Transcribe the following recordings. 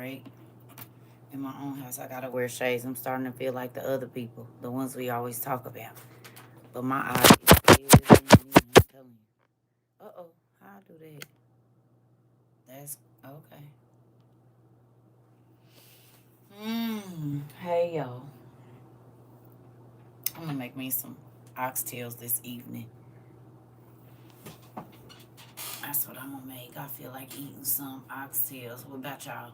right? In my own house, I gotta wear shades. I'm starting to feel like the other people, the ones we always talk about. But my eyes is I'm telling you. Uh-oh, how I do that? That's okay. Hey, y'all. I'm gonna make me some oxtails this evening. That's what I'm gonna make. I feel like eating some oxtails. What about y'all?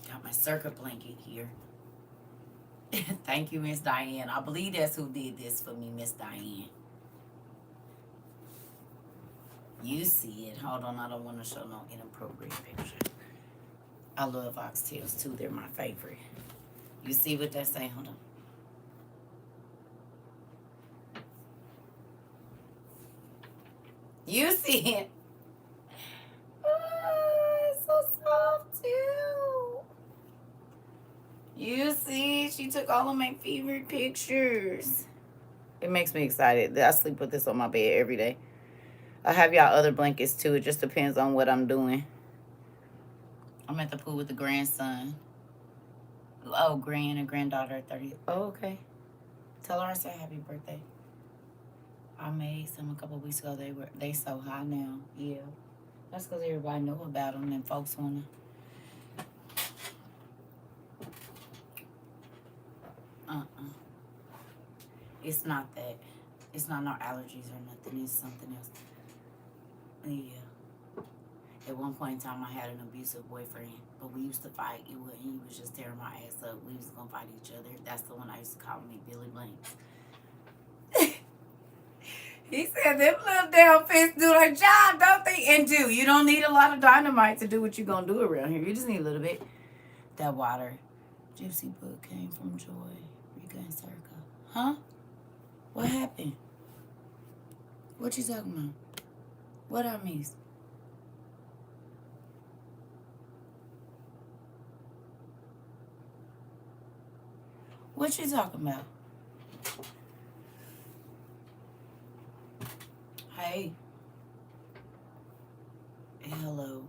Got my CERCA blanket here. Thank you, Miss Diane. I believe that's who did this for me, Miss Diane. You see it. Hold on, I don't want to show no inappropriate picture. I love oxtails too. They're my favorite. You see what they say? Hold on. You see it? Oh, it's so soft too. You see, she took all of my favorite pictures. It makes me excited. I sleep with this on my bed every day. I have y'all other blankets too. It just depends on what I'm doing. I'm at the pool with the grandson. Oh, grand and granddaughter at 30. Oh, okay. Tell her I said happy birthday. I made some a couple weeks ago. They so high now. Yeah. That's because everybody know about them and folks wanna. It's not that. It's not no allergies or nothing. It's something else. Yeah. At one point in time, I had an abusive boyfriend, but we used to fight. He was just tearing my ass up. We was gonna fight each other. That's the one I used to call me Billy Blanks. He said them little damn fists do their job, don't they? And do. You don't need a lot of dynamite to do what you're gonna do around here. You just need a little bit. That water. Gypsy book came from Joy, Rika, and Circa. Huh? What happened? What you talking about? What I miss? What you talking about? Hey. Hello.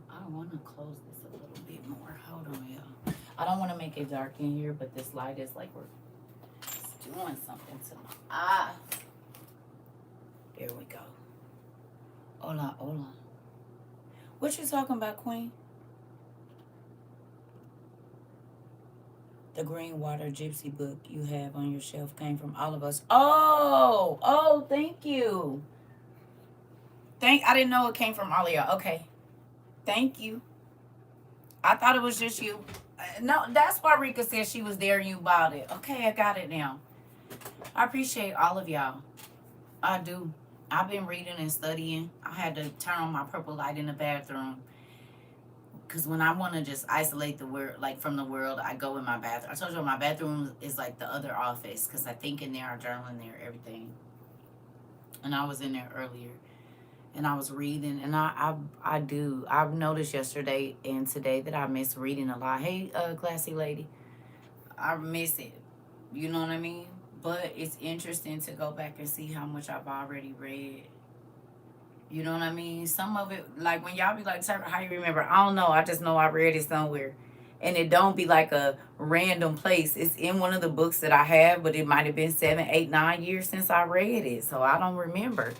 I want to close this a little bit more. Hold on, y'all. I don't want to make it dark in here, but this light is like we're doing something to my eye. There we go. Hola, hola. What you talking about, Queen? The green water gypsy book you have on your shelf came from all of us. Oh, thank you. I didn't know it came from all of y'all. Okay. Thank you. I thought it was just you. No, that's why Rika said she was there and you bought it. Okay, I got it now. I appreciate all of y'all. I do. I've been reading and studying. I had to turn on my purple light in the bathroom. Because when I want to just isolate the world, like from the world, I go in my bathroom. I told you my bathroom is like the other office. Because I think in there, I journal in there, everything. And I was in there earlier. And I was reading, and I do. I've noticed yesterday and today that I miss reading a lot. Hey, classy lady, I miss it. You know what I mean? But it's interesting to go back and see how much I've already read. You know what I mean? Some of it, like when y'all be like, "Sir, how you remember?" I don't know. I just know I read it somewhere, and it don't be like a random place. It's in one of the books that I have, but it might have been 7, 8, 9 years since I read it, so I don't remember.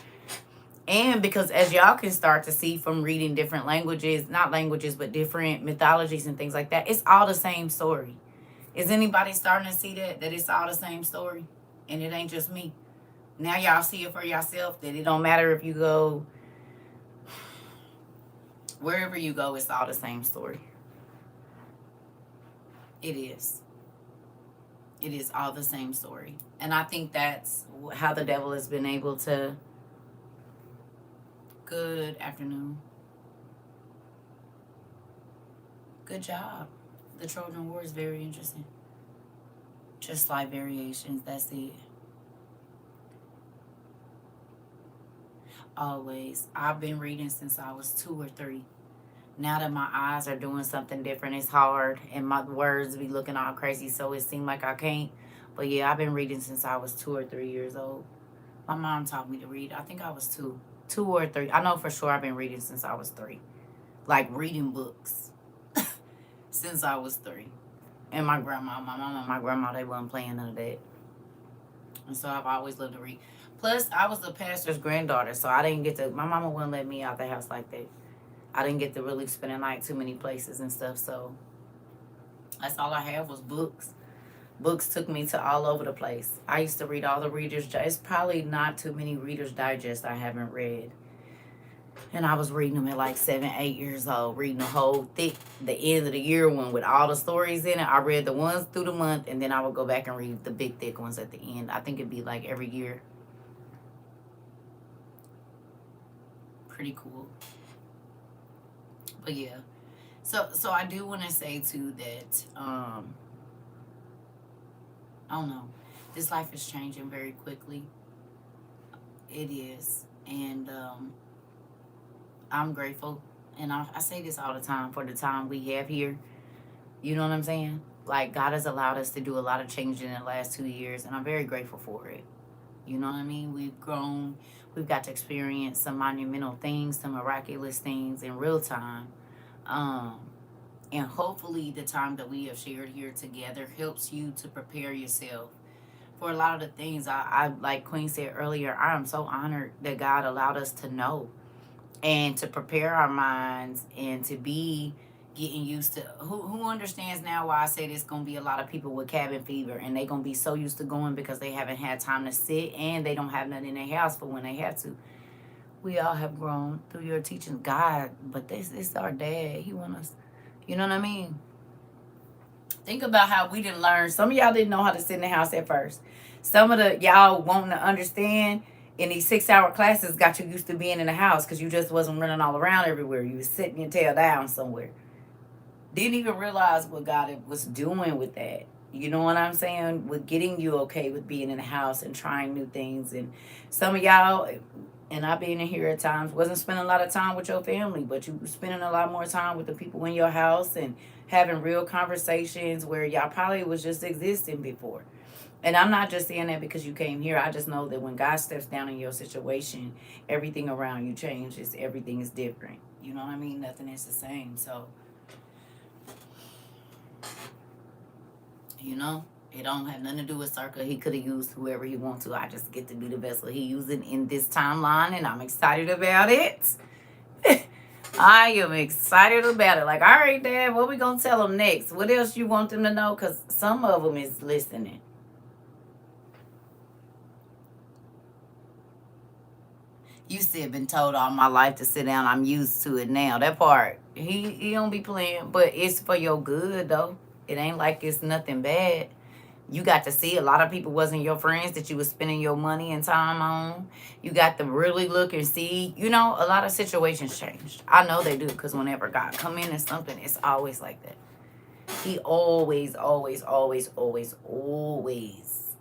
And because as y'all can start to see from reading different languages, not languages, but different mythologies and things like that, it's all the same story. Is anybody starting to see that it's all the same story? And it ain't just me. Now y'all see it for yourself that it don't matter if you go wherever you go, it's all the same story. It is. It is all the same story. And I think that's how the devil has been able to. Good afternoon. Good job. The Trojan War is very interesting. Just slight variations. That's it. Always. I've been reading since I was 2 or 3. Now that my eyes are doing something different, it's hard. And my words be looking all crazy, so it seemed like I can't. But yeah, I've been reading since I was 2 or 3 years old. My mom taught me to read. I think I was 2 or 3. I know for sure I've been reading since I was 3. Like reading books since I was 3. And my mom and my grandma, they wasn't playing none of that. And so I've always loved to read. Plus, I was the pastor's granddaughter, so I didn't get to, my mama wouldn't let me out the house like that. I didn't get to really spend a night too many places and stuff, so that's all I had was books. Books took me to all over the place. I used to read all the Reader's It's probably not too many Reader's Digest I haven't read. And I was reading them at like 7, 8 years old, reading the whole thick, the end of the year one with all the stories in it. I read the ones through the month, and then I would go back and read the big, thick ones at the end. I think it'd be like every year. Pretty cool. But yeah. So I do want to say too that, I don't know, this life is changing very quickly. It is. And, I'm grateful, and I say this all the time, for the time we have here. You know what I'm saying? Like, God has allowed us to do a lot of change in the last 2 years, and I'm very grateful for it. You know what I mean? We've grown. We've got to experience some monumental things, some miraculous things in real time. And hopefully the time that we have shared here together helps you to prepare yourself for a lot of the things. I like Queen said earlier, I am so honored that God allowed us to know and to prepare our minds and to be getting used to, who understands now why I say there's going to be a lot of people with cabin fever, and they're going to be so used to going because they haven't had time to sit, and they don't have nothing in their house for when they have to. We all have grown through your teaching, God, but this is our dad. He want us, you know what I mean? Think about how we didn't learn. Some of y'all didn't know how to sit in the house at first. Some of the y'all wanting to understand in these 6-hour classes got you used to being in the house because you just wasn't running all around everywhere. You was sitting your tail down somewhere. Didn't even realize what God was doing with that. You know what I'm saying? With getting you okay with being in the house and trying new things. And some of y'all, and I've been in here at times, wasn't spending a lot of time with your family, but you were spending a lot more time with the people in your house and having real conversations where y'all probably was just existing before. And I'm not just saying that because you came here. I just know that when God steps down in your situation, everything around you changes. Everything is different. You know what I mean? Nothing is the same. So, you know, it don't have nothing to do with CERCA. He could have used whoever he wants to. I just get to be the vessel he using in this timeline, and I'm excited about it. I am excited about it. Like, all right, Dad, what we going to tell them next? What else you want them to know? Because some of them is listening. You said been told all my life to sit down. I'm used to it now. That part, he don't be playing, but it's for your good though. It ain't like it's nothing bad. You got to see a lot of people wasn't your friends that you was spending your money and time on. You got to really look and see. You know, a lot of situations changed. I know they do, because whenever God come in and something, it's always like that. He always, always, always, always, always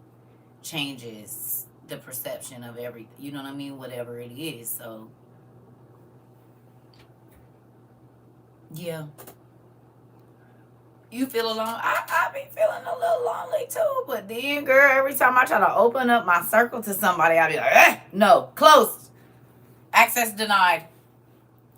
changes the perception of everything. You know what I mean? Whatever it is. So, yeah. You feel alone? I be feeling a little lonely too. But then, girl, every time I try to open up my circle to somebody, I be like, no, closed. Access denied.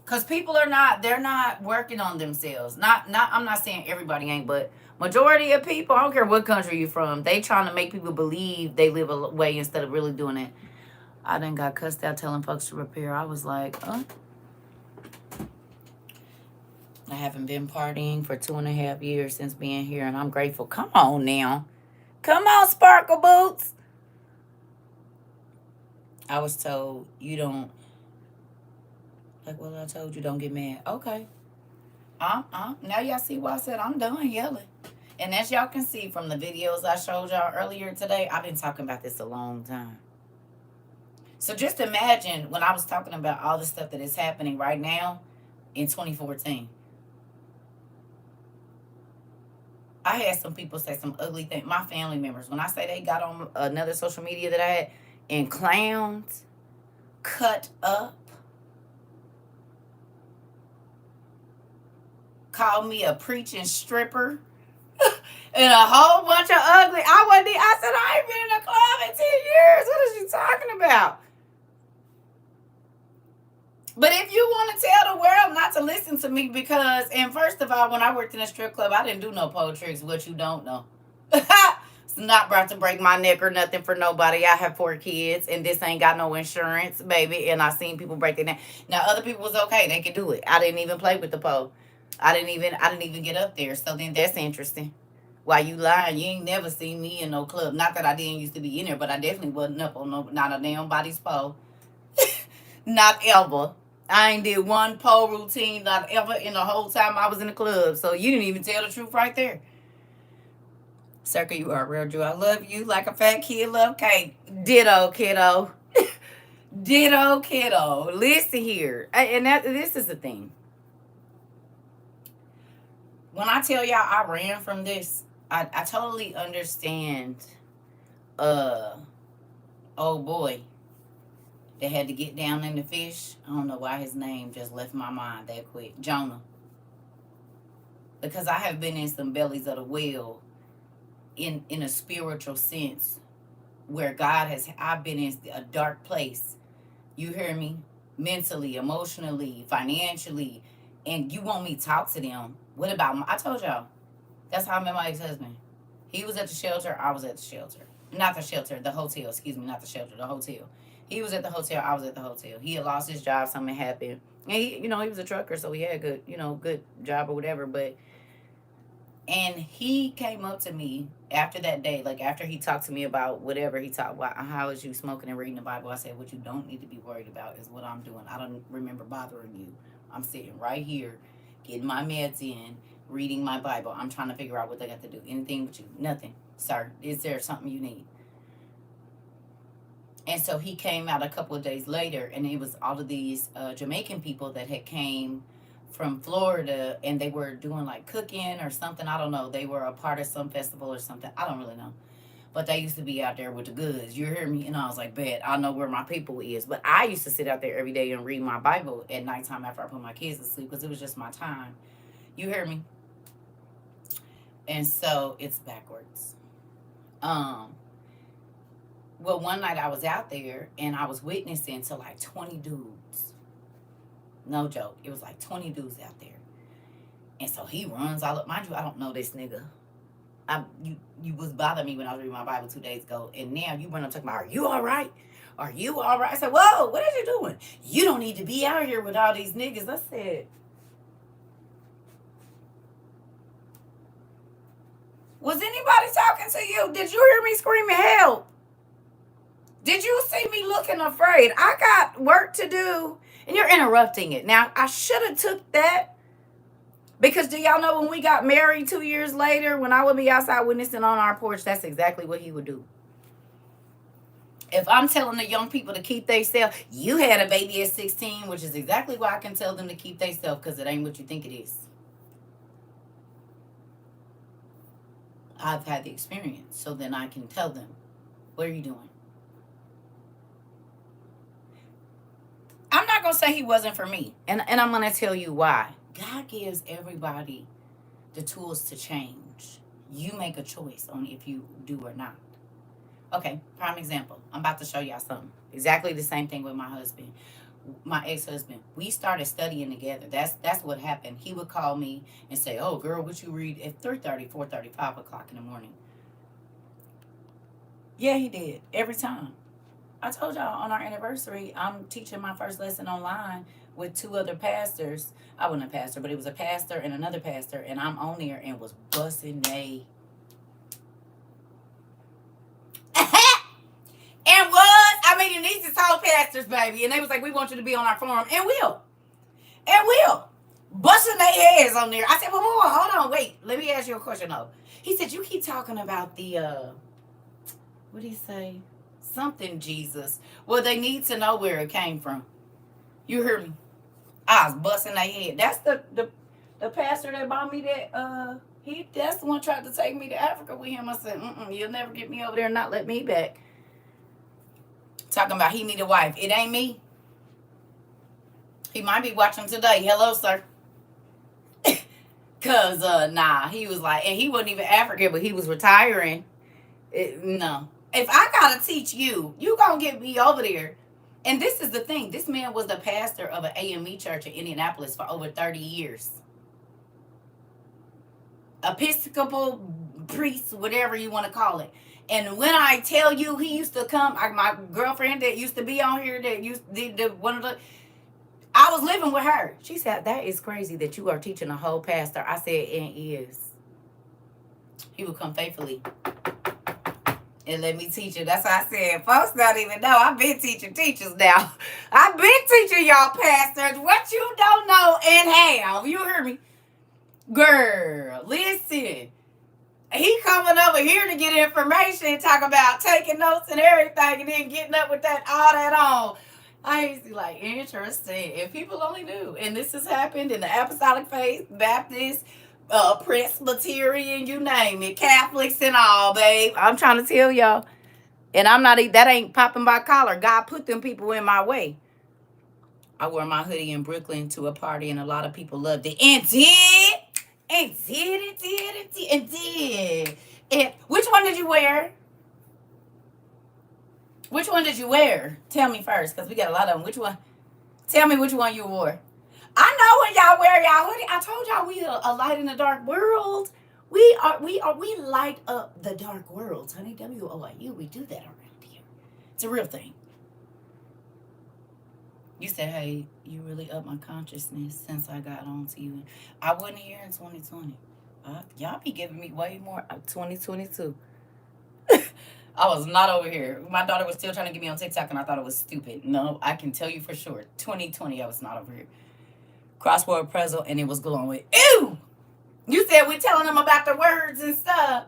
Because people are not, they're not working on themselves. I'm not saying everybody ain't, but majority of people, I don't care what country you're from, they trying to make people believe they live a way instead of really doing it. I done got cussed out telling folks to repair. I was like, I haven't been partying for 2.5 years since being here, and I'm grateful. Come on now. Come on, Sparkle Boots. I was told, you don't, like, well, I told you, don't get mad. Okay. Now y'all see why I said I'm done yelling. And as y'all can see from the videos I showed y'all earlier today, I've been talking about this a long time. So just imagine when I was talking about all the stuff that is happening right now in 2014. I had some people say some ugly things. My family members, when I say they got on another social media that I had, and clowns, cut up, called me a preaching stripper. And a whole bunch of ugly. I said, I ain't been in a club in 10 years. What is she talking about? But if you want to tell the world not to listen to me, because, and first of all, when I worked in a strip club, I didn't do no pole tricks, what you don't know. It's not about to break my neck or nothing for nobody. I have 4 kids, and this ain't got no insurance, baby. And I seen people break their neck. Now, other people was okay; they could do it. I didn't even play with the pole. I didn't even get up there. So then that's interesting. Why you lying? You ain't never seen me in no club. Not that I didn't used to be in there, but I definitely wasn't up on no, not a damn body's pole. Not ever. I ain't did one pole routine, not ever in the whole time I was in the club. So you didn't even tell the truth right there. CERCA, you are a real Jew. I love you like a fat kid love cake. Ditto, kiddo. Ditto, kiddo. Listen here. And this is the thing. When I tell y'all I ran from this, I totally understand. Oh boy, that had to get down in the fish. I don't know why his name just left my mind that quick. Jonah. Because I have been in some bellies of the whale in a spiritual sense where I've been in a dark place. You hear me? Mentally, emotionally, financially. And you want me to talk to them. What about I told y'all. That's how I met my ex-husband. He was at the shelter. I was at the shelter. Not the shelter, the hotel. Excuse me, not the shelter, the hotel. He was at the hotel. I was at the hotel. He had lost his job. Something happened. And he was a trucker, so he had a good job or whatever. And he came up to me after that day, like after he talked to me about whatever he talked about, how is you smoking and reading the Bible? I said, what you don't need to be worried about is what I'm doing. I don't remember bothering you. I'm sitting right here, getting my meds in, reading my Bible. I'm trying to figure out what they got to do. Anything with you? Nothing. Sir, is there something you need? And so he came out a couple of days later, and it was all of these Jamaican people that had came from Florida, and they were doing like cooking or something. I don't know. They were a part of some festival or something. I don't really know. But they used to be out there with the goods. You hear me? And I was like, bet, I know where my people is. But I used to sit out there every day and read my Bible at nighttime after I put my kids to sleep because it was just my time. You hear me? And so it's backwards. Well, one night I was out there and I was witnessing to like 20 dudes. No joke. It was like 20 dudes out there. And so he runs all up. Mind you, I don't know this nigga. You was bothering me when I was reading my Bible 2 days ago. And now you run up talking about, are you all right? Are you all right? I said, whoa, what are you doing? You don't need to be out here with all these niggas. I said, was anybody talking to you? Did you hear me screaming help? Did you see me looking afraid? I got work to do. And you're interrupting it. Now, I should have took that. Because do y'all know when we got married 2 years later, when I would be outside witnessing on our porch, that's exactly what he would do. If I'm telling the young people to keep themselves, you had a baby at 16, which is exactly why I can tell them to keep themselves, because it ain't what you think it is. I've had the experience, so then I can tell them, what are you doing? I'm not going to say he wasn't for me. And I'm going to tell you why. God gives everybody the tools to change. You make a choice on if you do or not. Okay, prime example. I'm about to show y'all something. Exactly the same thing with my husband. My ex-husband. We started studying together. That's what happened. He would call me and say, oh, girl, what you read at 3:30, 4:30, 5 o'clock in the morning? Yeah, he did. Every time. I told y'all on our anniversary, I'm teaching my first lesson online with 2 other pastors. I wasn't a pastor, but it was a pastor and another pastor, and I'm on there and was busting they. And these is all pastors, baby, and they was like, we want you to be on our forum, and we'll. Busting their heads on there. I said, well, hold on, wait. Let me ask you a question, though. He said, you keep talking about the, what did he say? Something Jesus. Well, they need to know where it came from. You hear me? I was busting their head. That's the pastor that bought me that, that's the one tried to take me to Africa with him. I said, you'll never get me over there and not let me back. Talking about he need a wife. It ain't me. He might be watching today. Hello, sir. Cause nah, he was like, and he wasn't even African, but he was retiring. No, if I gotta teach you, you gonna get me over there. And this is the thing: this man was the pastor of an AME church in Indianapolis for over 30 years. Episcopal priest, whatever you want to call it. And when I tell you, he used to come. My girlfriend that used to be on here, that used the one of the, I was living with her. She said, "That is crazy that you are teaching a whole pastor." I said, "It is." He would come faithfully and let me teach you. That's why I said, folks don't even know. I've been teaching teachers now. I've been teaching y'all pastors what you don't know and have. You hear me? Girl, listen. He coming over here to get information and talk about taking notes and everything and then getting up with that, all that on. I used to be like, interesting. If people only knew. And this has happened in the Apostolic Faith, Baptist, Presbyterian, you name it, Catholics and all, babe. I'm trying to tell y'all. And I'm not, that ain't popping by collar. God put them people in my way. I wore my hoodie in Brooklyn to a party and a lot of people loved it. And did. And which one did you wear? Which one did you wear? Tell me first, because we got a lot of them. Which one? Tell me which one you wore. I know when y'all wear y'all hoodie. I told y'all we a light in the dark world. We light up the dark world, honey. WOIU, we do that around here. It's a real thing. You said, hey, you really upped my consciousness since I got on to you. I wasn't here in 2020. Y'all be giving me way more. 2022. I was not over here. My daughter was still trying to get me on TikTok, and I thought it was stupid. No, I can tell you for sure. 2020, I was not over here. Crossword puzzle, and it was glowing. Ew! You said we're telling them about the words and stuff.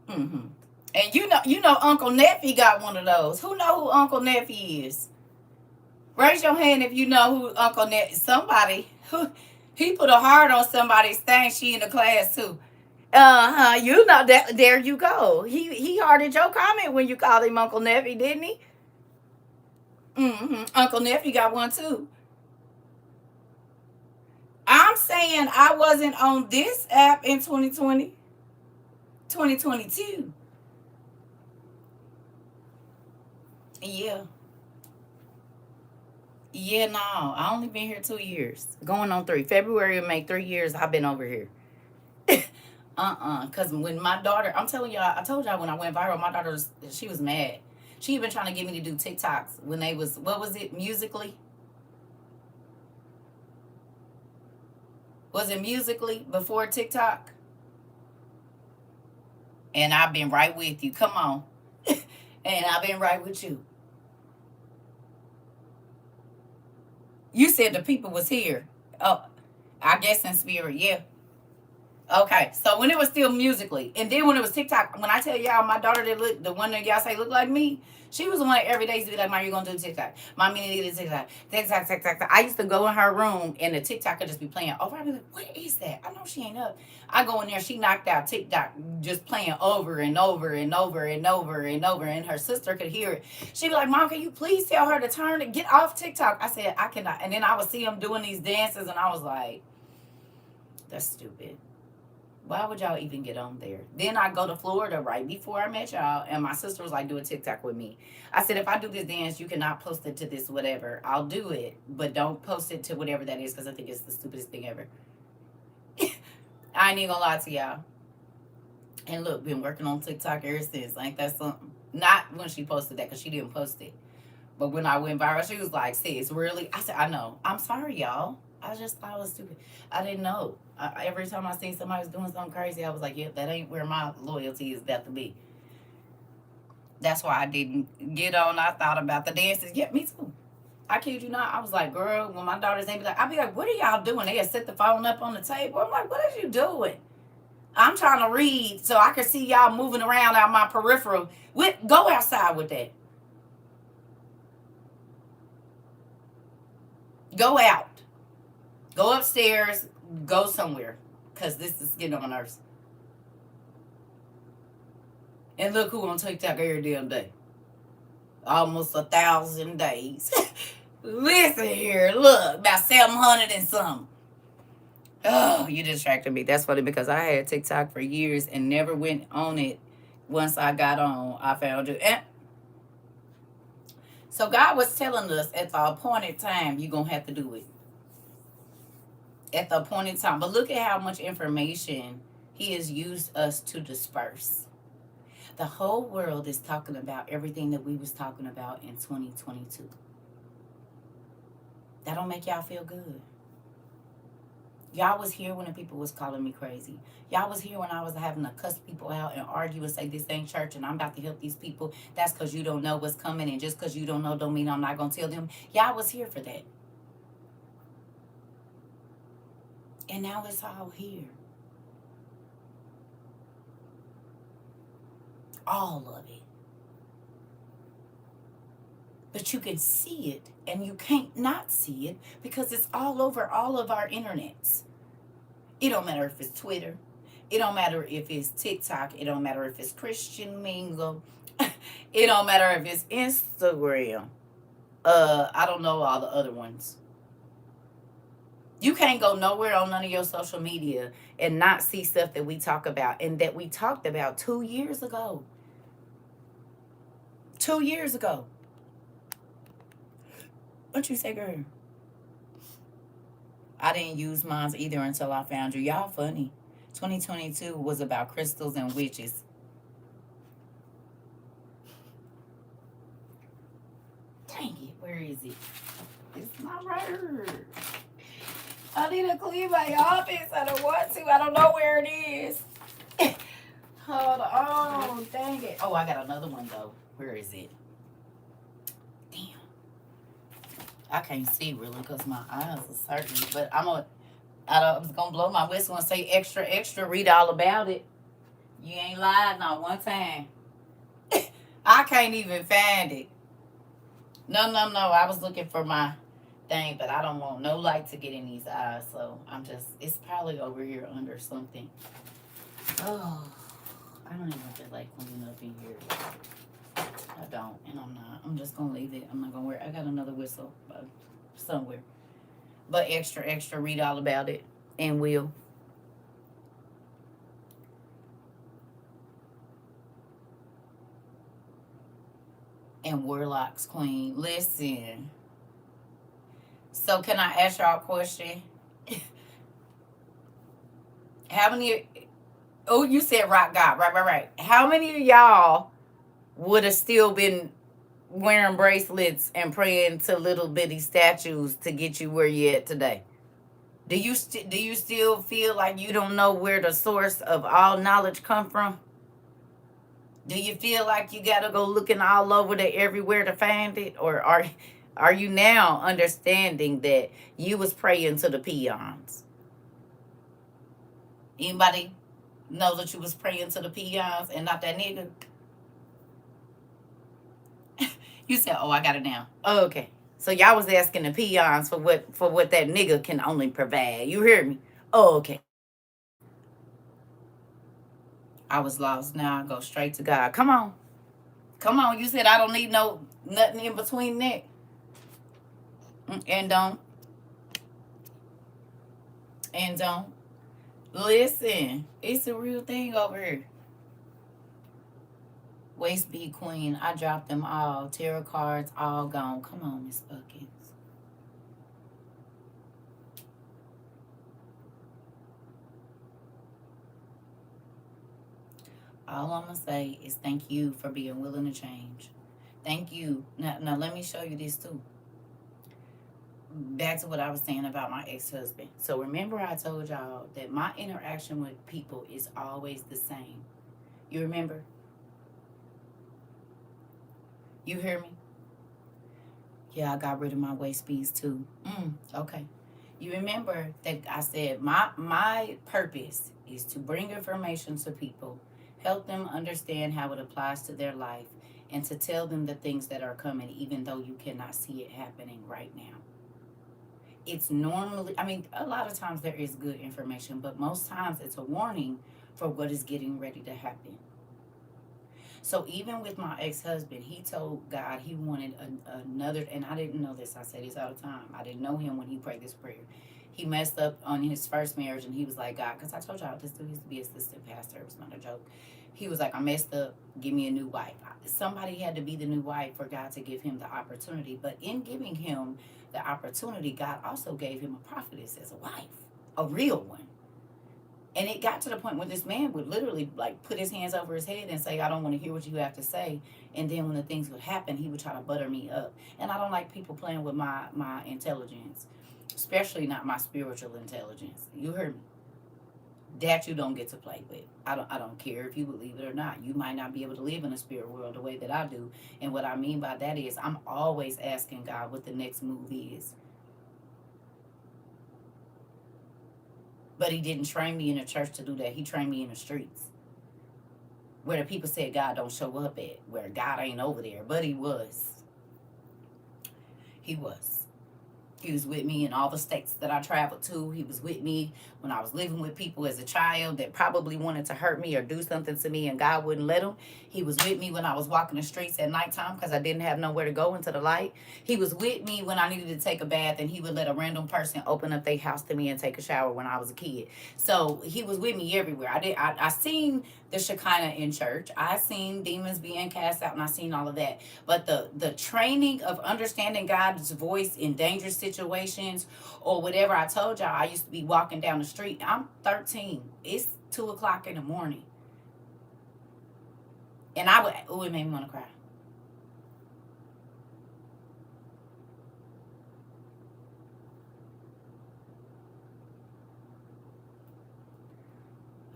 Mm-hmm. And you know Uncle Neffy got one of those. Who know who Uncle Neffy is? Raise your hand if you know who Uncle Neffy is. Somebody who he put a heart on somebody's thing. She in the class too. You know that. There you go. He hearted your comment when you called him Uncle Neffy, didn't he? Mm-hmm. Uncle Neffy got one too. I'm saying I wasn't on this app in 2020. 2022. Yeah. Yeah, no. I only been here 2 years. Going on 3. February will make 3 years I've been over here. Because when my daughter, I'm telling y'all, I told y'all when I went viral, my daughter, she was mad. She even trying to get me to do TikToks when they was, what was it, Musically? Was it Musically before TikTok? And I've been right with you. Come on. And I've been right with you. You said the people was here. Oh, I guess in spirit, yeah. Okay, so when it was still Musically, and then when it was TikTok, when I tell y'all my daughter that look, the one that y'all say look like me, she was the one every day to be like, "Mom, you gonna do TikTok? Mommy, need to do TikTok. TikTok. I used to go in her room and the TikTok would just be playing over. I'd be like, "What is that? I know she ain't up." I go in there, she knocked out TikTok, just playing over and over and over and over and over, and her sister could hear it. She'd be like, "Mom, can you please tell her to turn it, get off TikTok?" I said, "I cannot." And then I would see them doing these dances, and I was like, "That's stupid. Why would y'all even get on there?" Then I go to Florida right before I met y'all, and my sister was like, "Do a TikTok with me." I said, "If I do this dance, you cannot post it to this whatever. I'll do it, but don't post it to whatever that is, because I think it's the stupidest thing ever." I ain't even gonna lie to y'all. And look, been working on TikTok ever since. Ain't that something? Not when she posted that, because she didn't post it. But when I went viral, she was like, "Sis, really?" I said, "I know. I'm sorry, y'all. I just thought it was stupid. I didn't know." Every time I seen somebody was doing something crazy, I was like, "Yep, that ain't where my loyalty is about to be." That's why I didn't get on. I thought about the dances. Yeah, me too. I kid you not. I was like, girl, when my daughters ain't be like, I'd be like, "What are y'all doing?" They had set the phone up on the table. I'm like, "What are you doing?" I'm trying to read so I can see y'all moving around out my peripheral. Go outside with that. Go out. Go upstairs. Go somewhere. Because this is getting on my nerves. And look who on TikTok every damn day. Almost 1,000 days. Listen here. Look. About 700 and something. Oh, you distracted me. That's funny because I had TikTok for years and never went on it. Once I got on, I found it. So God was telling us at the appointed time, you're going to have to do it. At the appointed time. But look at how much information He has used us to disperse. The whole world is talking about everything that we was talking about in 2022. That don't make y'all feel good. Y'all was here when the people was calling me crazy. Y'all was here when I was having to cuss people out and argue and say this ain't church and I'm about to help these people. That's because you don't know what's coming, and just because you don't know don't mean I'm not going to tell them. Y'all was here for that. And now it's all here. All of it. But you can see it and you can't not see it because it's all over all of our internets. It don't matter if it's Twitter. It don't matter if it's TikTok. It don't matter if it's Christian Mingle. It don't matter if it's Instagram. I don't know all the other ones. You can't go nowhere on none of your social media and not see stuff that we talk about and that we talked about 2 years ago. 2 years ago. What you say, girl? I didn't use mine either until I found you. Y'all funny. 2022 was about crystals and witches. Dang it, where is it? It's not right here. I need to clean my office. I don't want to. I don't know where it is. Hold on. Dang it. Oh, I got another one, though. Where is it? Damn. I can't see really because my eyes are certain. But I was going to blow my whistle and say extra, extra. Read all about it. You ain't lied not one time. I can't even find it. No. I was looking for my thing, but I don't want no light to get in these eyes. So it's probably over here under something. Oh, I don't even feel like cleaning up in here. I don't, and I'm not. I'm just going to leave it. I'm not going to wear it. I got another whistle somewhere. But extra, extra, read all about it. And will. And Warlock's Queen. Listen. So can I ask y'all a question? How many... Oh, you said rock God. Right. How many of y'all would have still been wearing bracelets and praying to little bitty statues to get you where you at today? Do you still feel like you don't know where the source of all knowledge come from? Do you feel like you gotta go looking all over the everywhere to find it, or are you now understanding that you was praying to the peons? Anybody know that you was praying to the peons and not that nigga? You said, "Oh, I got it now." Oh, okay. So y'all was asking the peons for what that nigga can only provide. You hear me? Oh, okay. I was lost. Now I go straight to God. Come on. You said I don't need nothing in between that. And don't. Listen, it's a real thing over here. Waist bead queen. I dropped them all. Tarot cards all gone. Come on, Miss Buckets. All I'm going to say is thank you for being willing to change. Thank you. Now let me show you this too. Back to what I was saying about my ex-husband. So remember I told y'all that my interaction with people is always the same. You remember? You hear me? Yeah, I got rid of my waist beads too. Okay. You remember that I said my purpose is to bring information to people, help them understand how it applies to their life, and to tell them the things that are coming even though you cannot see it happening right now. It's normally, a lot of times there is good information, but most times it's a warning for what is getting ready to happen. So even with my ex-husband, he told God he wanted another, and I didn't know this. I say this all the time. I didn't know him when he prayed this prayer. He messed up on his first marriage, and he was like, God, because I told y'all this dude used to be assistant pastor. It was not a joke. He was like, I messed up. Give me a new wife. Somebody had to be the new wife for God to give him the opportunity. But in giving him the opportunity, God also gave him a prophetess as a wife, a real one. And it got to the point where this man would literally like put his hands over his head and say, I don't want to hear what you have to say. And then when the things would happen, he would try to butter me up. And I don't like people playing with my intelligence, especially not my spiritual intelligence. You heard me. That you don't get to play with. I don't care if you believe it or not. You might not be able to live in the spirit world the way that I do. And what I mean by that is I'm always asking God what the next move is. But he didn't train me in a church to do that. He trained me in the streets. Where the people said God don't show up at. Where God ain't over there. But he was. He was. He was with me in all the states that I traveled to. He was with me when I was living with people as a child that probably wanted to hurt me or do something to me and God wouldn't let them. He was with me when I was walking the streets at nighttime because I didn't have nowhere to go into the light. He was with me when I needed to take a bath and he would let a random person open up their house to me and take a shower when I was a kid. So he was with me everywhere. I seen the Shekinah in church. I seen demons being cast out and I seen all of that. But the training of understanding God's voice in dangerous situations or whatever, I told y'all, I used to be walking down the street. I'm 13. It's 2 o'clock in the morning. And I would, oh, it made me want to cry.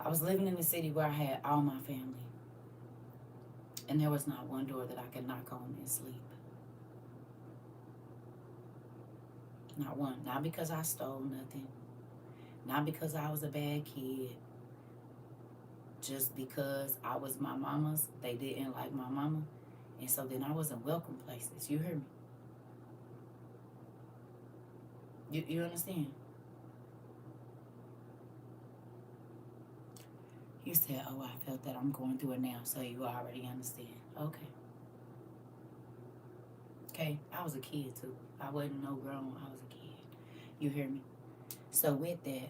I was living in a city where I had all my family. And there was not one door that I could knock on and sleep. Not one. Not because I stole nothing. Not because I was a bad kid. Just because I was my mama's. They didn't like my mama. And so then I wasn't welcome places. You hear me? You understand? You said, oh, I felt that. I'm going through it now. So you already understand. Okay. Okay. I was a kid too. I wasn't no grown. I was a kid. You hear me? So with that,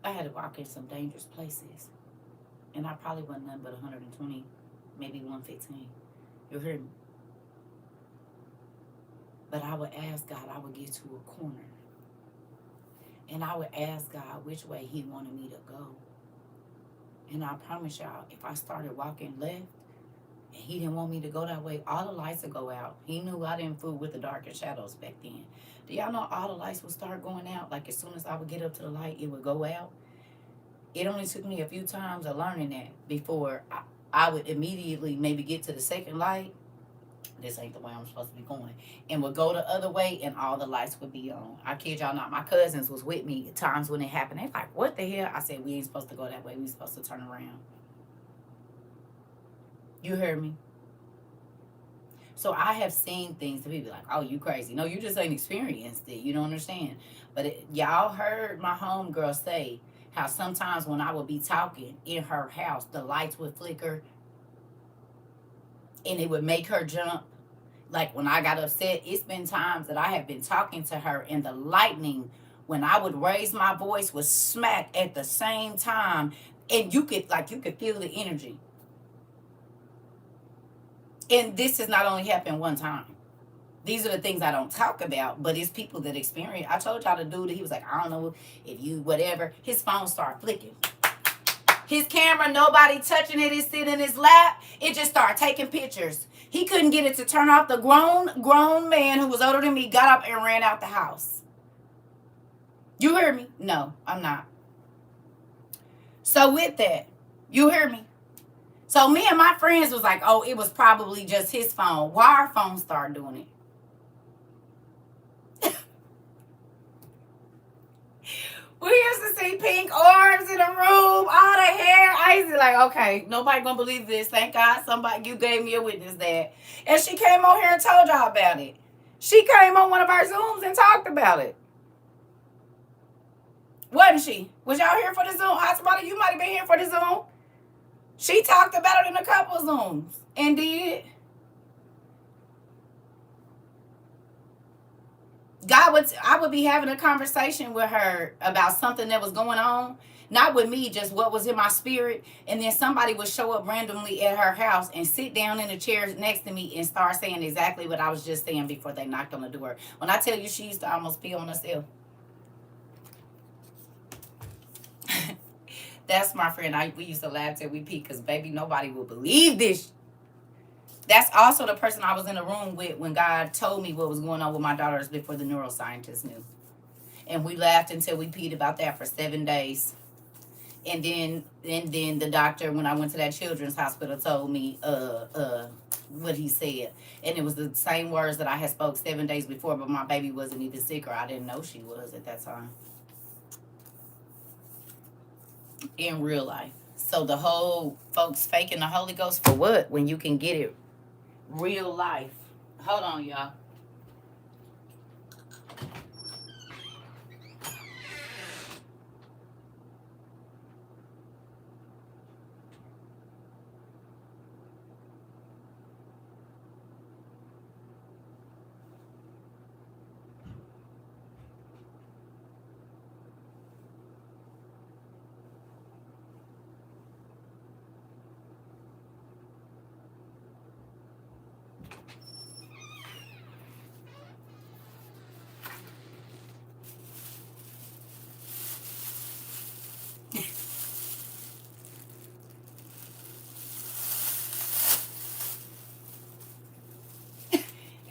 I had to walk in some dangerous places. And I probably wasn't nothing but 120, maybe 115. You heard me? But I would ask God, I would get to a corner. And I would ask God which way he wanted me to go. And I promise y'all, if I started walking left, and he didn't want me to go that way, all the lights would go out. He knew I didn't fool with the darker shadows back then. Do y'all know all the lights would start going out? Like as soon as I would get up to the light, it would go out. It only took me a few times of learning that before I would immediately maybe get to the second light. This ain't the way I'm supposed to be going. And would go the other way and all the lights would be on. I kid y'all not. My cousins was with me at times when it happened. They're like, what the hell? I said, we ain't supposed to go that way. We supposed to turn around. You heard me? So I have seen things that people be like, oh, you crazy. No, you just ain't experienced it. You don't understand. But y'all heard my homegirl say how sometimes when I would be talking in her house, the lights would flicker and it would make her jump. Like when I got upset, it's been times that I have been talking to her and the lightning, when I would raise my voice, would smack at the same time. And you could feel the energy. And this has not only happened one time. These are the things I don't talk about, but it's people that experience. I told y'all the dude that he was like, I don't know if you, whatever. His phone started flicking. His camera, nobody touching it. It's sitting in his lap. It just started taking pictures. He couldn't get it to turn off. The grown man who was older than me got up and ran out the house. You heard me? No, I'm not. So with that, you hear me? So me and my friends was like, oh, it was probably just his phone. Why our phone started doing it? We used to see pink orbs in the room, all the hair. I used to be like, okay, nobody gonna believe this. Thank God somebody, you gave me a witness that. And she came on here and told y'all about it. She came on one of our Zooms and talked about it. Wasn't she? Was y'all here for the Zoom? Somebody, you might have been here for the Zoom. She talked about it in a couple of Zooms and did. I would be having a conversation with her about something that was going on, not with me, just what was in my spirit, and then somebody would show up randomly at her house and sit down in the chair next to me and start saying exactly what I was just saying before they knocked on the door. When I tell you she used to almost pee on herself. That's my friend. We used to laugh till we pee because, baby, nobody will believe this. That's also the person I was in the room with when God told me what was going on with my daughters before the neuroscientist knew. And we laughed until we peed about that for 7 days. And then the doctor, when I went to that children's hospital, told me what he said. And it was the same words that I had spoke 7 days before, but my baby wasn't even sick, or I didn't know she was at that time. In real life. So the whole folks faking the Holy Ghost for what? When you can get it real life. Hold on, y'all.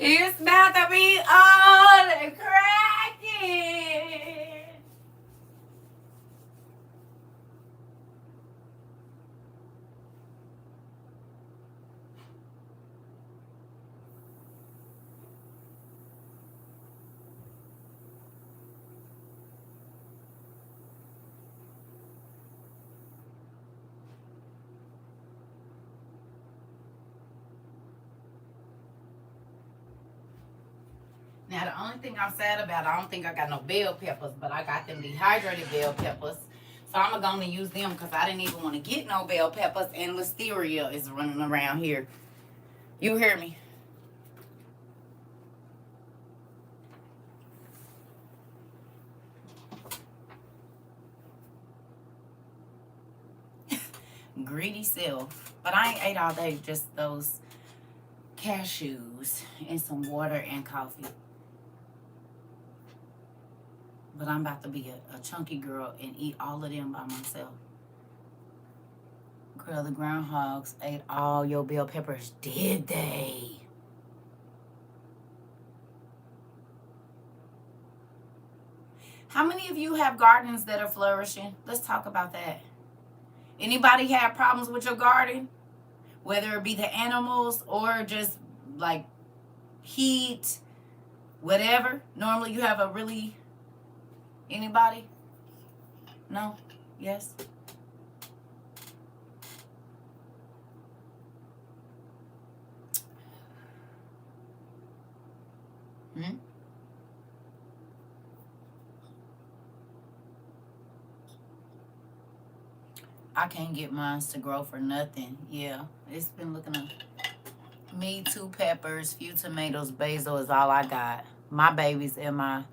It's about to be on cracking. Now, the only thing I'm sad about, I don't think I got no bell peppers, but I got them dehydrated bell peppers. So I'm going to use them because I didn't even want to get no bell peppers, and listeria is running around here. You hear me? Greedy self. But I ain't ate all day, just those cashews and some water and coffee. But I'm about to be a chunky girl and eat all of them by myself. Girl, the groundhogs ate all your bell peppers, did they? How many of you have gardens that are flourishing? Let's talk about that. Anybody have problems with your garden? Whether it be the animals or just like heat, whatever. Normally you have a really... Anybody? No? Yes? Hmm? I can't get mine to grow for nothing. Yeah, it's been looking up. Me, 2 peppers, few tomatoes, basil is all I got. My babies and my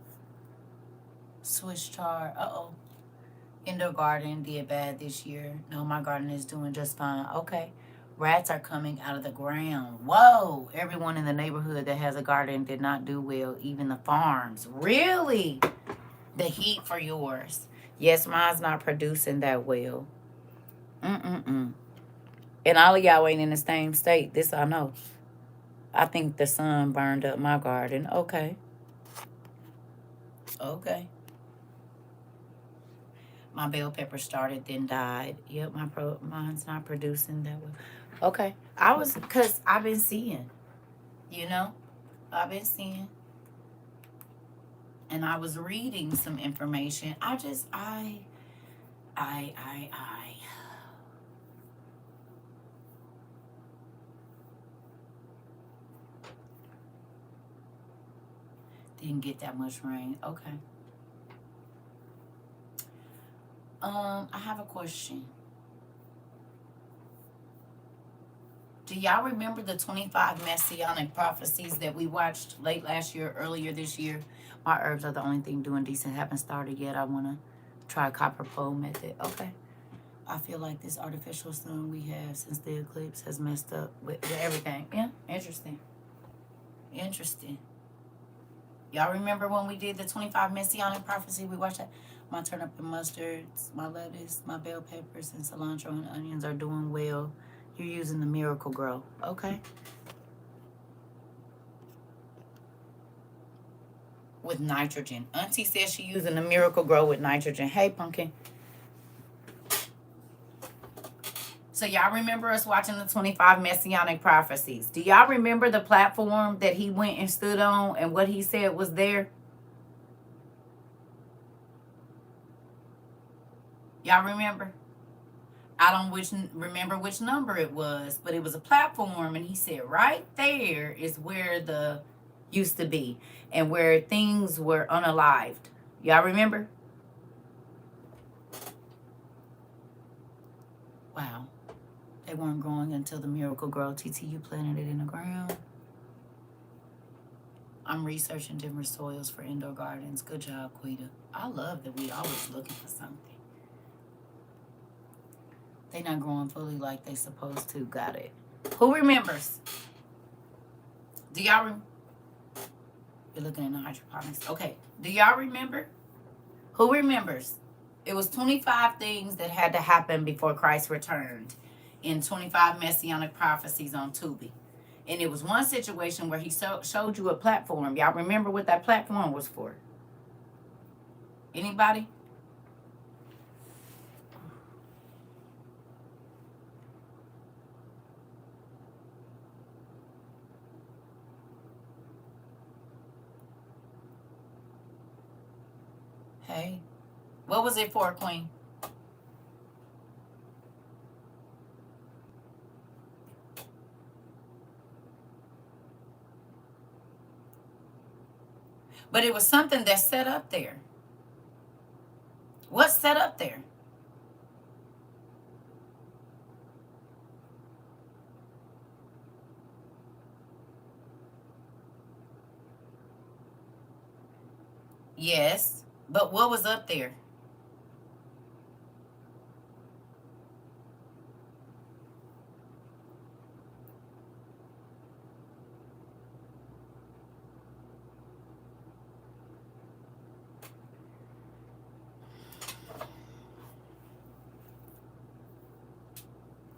Swiss chard. Uh-oh. Indoor garden did bad this year. No, my garden is doing just fine. Okay. Rats are coming out of the ground. Whoa. Everyone in the neighborhood that has a garden did not do well. Even the farms. Really? The heat for yours. Yes, mine's not producing that well. Mm-mm-mm. And all of y'all ain't in the same state. This I know. I think the sun burned up my garden. Okay. Okay. My bell pepper started, then died. Yep, mine's not producing that well. Okay. Because I've been seeing, you know? I've been seeing. And I was reading some information. I didn't get that much rain. Okay. I have a question. Do y'all remember the 25 messianic prophecies that we watched late last year, earlier this year? My herbs are the only thing doing decent. Haven't started yet. I want to try copper pole method. Okay. I feel like this artificial sun we have since the eclipse has messed up with everything. Yeah, interesting. Interesting. Y'all remember when we did the 25 messianic prophecy? We watched that. My turnip and mustards, my lettuce, my bell peppers, and cilantro and onions are doing well. You're using the Miracle Grow. Okay. With nitrogen. Auntie says she using the Miracle Grow with nitrogen. Hey, pumpkin. So y'all remember us watching the 25 messianic prophecies. Do y'all remember the platform that he went and stood on and what he said was there? Y'all remember? I don't remember which number it was, but it was a platform, and he said right there is where the used to be and where things were unalived. Y'all remember? Wow. They weren't growing until the Miracle Grow. TT, you planted it in the ground. I'm researching different soils for indoor gardens. Good job, Quita. I love that we always looking for something. They not growing fully like they supposed to. Got it. Who remembers? Do y'all You're looking at the hydroponics. Okay. Do y'all remember? Who remembers? It was 25 things that had to happen before Christ returned in 25 messianic prophecies on Tubi. And it was one situation where he showed you a platform. Y'all remember what that platform was for? Anybody? Hey. What was it for, Queen? But it was something that's set up there. What's set up there? Yes. But what was up there?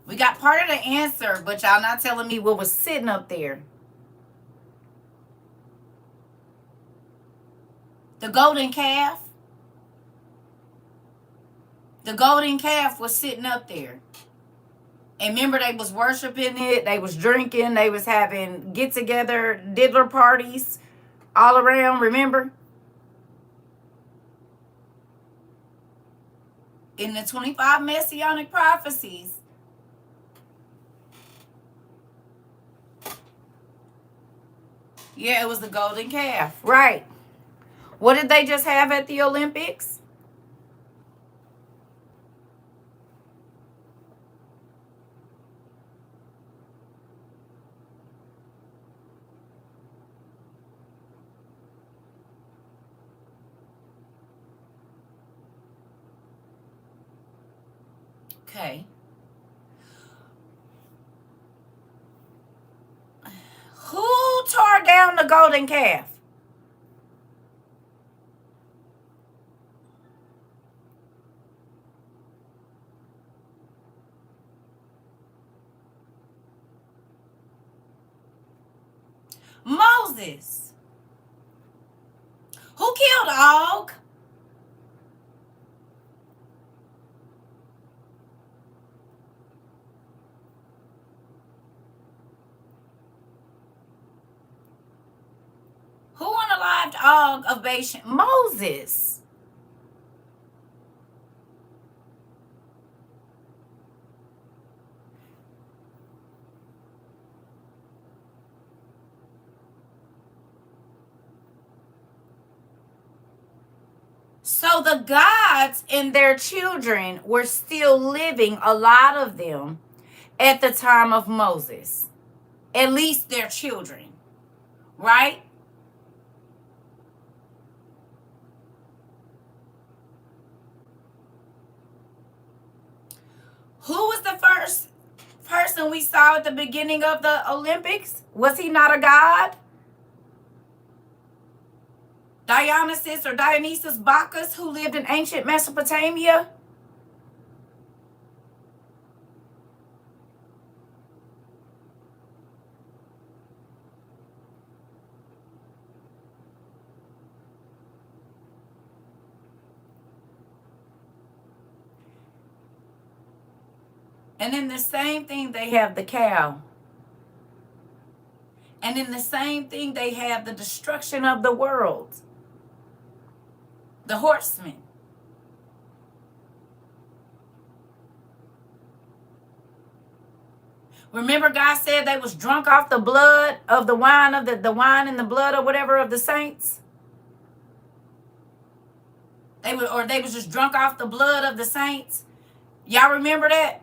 We got part of the answer, but y'all not telling me what was sitting up there. The golden calf. The golden calf was sitting up there. And remember, they was worshiping it. They was drinking. They was having get-together diddler parties all around. Remember? In the 25 messianic prophecies. Yeah, it was the golden calf. Right. What did they just have at the Olympics? Okay. Who tore down the golden calf? Moses. Who killed Og? Who unalived Og of Bashan? Moses. So the gods and their children were still living, a lot of them, at the time of Moses. At least their children, right? Who was the first person we saw at the beginning of the Olympics? Was he not a god? Dionysus or Dionysus Bacchus, who lived in ancient Mesopotamia? And in the same thing, they have the cow. And in the same thing, they have the destruction of the world. The horsemen. Remember, God said they was drunk off the blood of the wine of the wine and the blood or whatever of the saints. They was just drunk off the blood of the saints. Y'all remember that?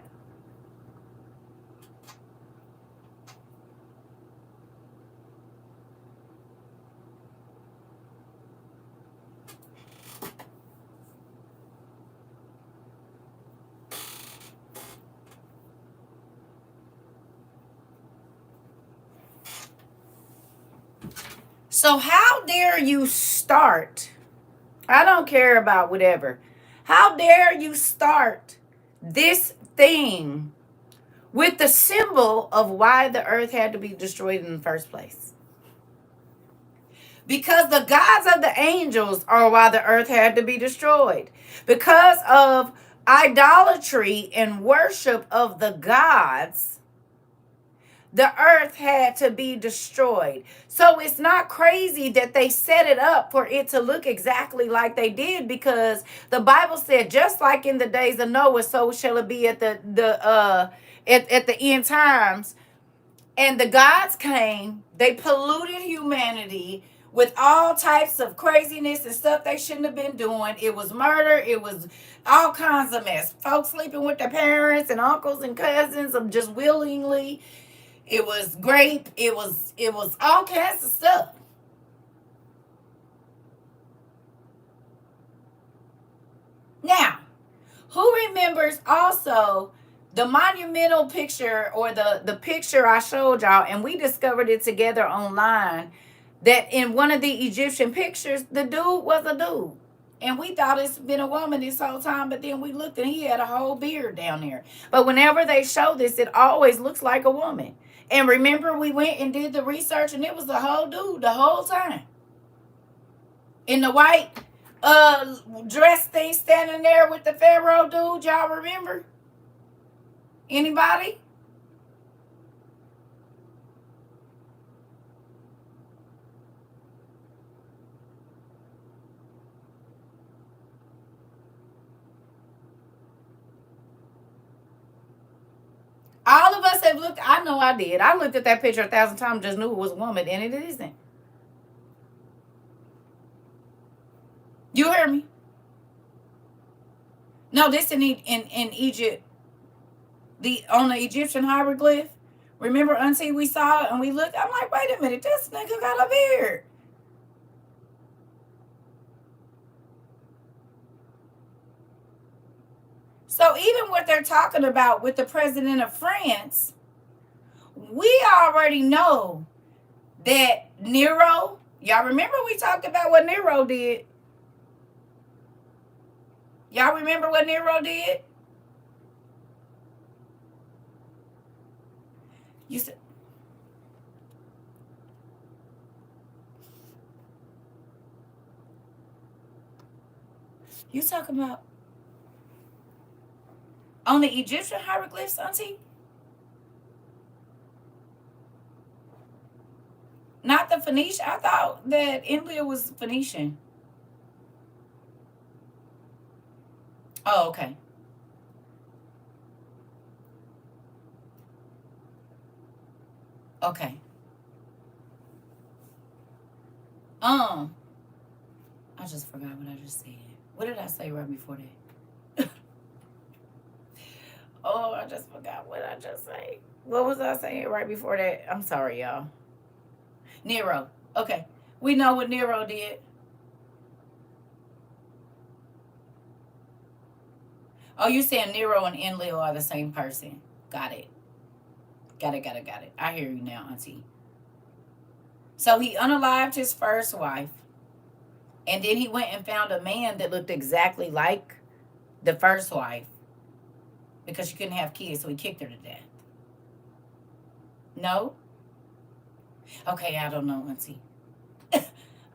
So how dare you start? I don't care about whatever. How dare you start this thing with the symbol of why the earth had to be destroyed in the first place? Because the gods of the angels are why the earth had to be destroyed. Because of idolatry and worship of the gods, the earth had to be destroyed. So it's not crazy that they set it up for it to look exactly like they did, because the Bible said, just like in the days of Noah, so shall it be at the end times. And the gods came, they polluted humanity with all types of craziness and stuff they shouldn't have been doing. It was murder. It was all kinds of mess. Folks sleeping with their parents and uncles and cousins of just willingly. It was grape. It was all kinds of stuff. Now, who remembers also the monumental picture, or the picture I showed y'all, and we discovered it together online, that in one of the Egyptian pictures, the dude was a dude. And we thought it's been a woman this whole time, but then we looked and he had a whole beard down there. But whenever they show this, it always looks like a woman. And remember, we went and did the research, and it was the whole dude the whole time. In the white dress thing, standing there with the Pharaoh dude, y'all remember? Anybody? All of us have looked. I know I did. I looked at that picture 1,000 times, just knew it was a woman, and it isn't. You hear me? No, this in Egypt, on the Egyptian hieroglyph. Remember, Auntie, we saw it and we looked. I'm like, wait a minute, this nigga got a beard. So even what they're talking about with the president of France, we already know that Nero, y'all remember we talked about what Nero did? Y'all remember what Nero did? You said, you talking about on the Egyptian hieroglyphs, Auntie? Not the Phoenician. I thought that India was Phoenician. Oh, okay. Okay. I just forgot what I just said. What did I say right before that? Oh, I just forgot. what did I just say? What was I saying right before that? I'm sorry, y'all. Nero. Okay. We know what Nero did. Oh, you saying Nero and Enlil are the same person. Got it. Got it. I hear you now, Auntie. So he unalived his first wife, and then he went and found a man that looked exactly like the first wife because she couldn't have kids, so he kicked her to death. No? Okay, I don't know, Auntie.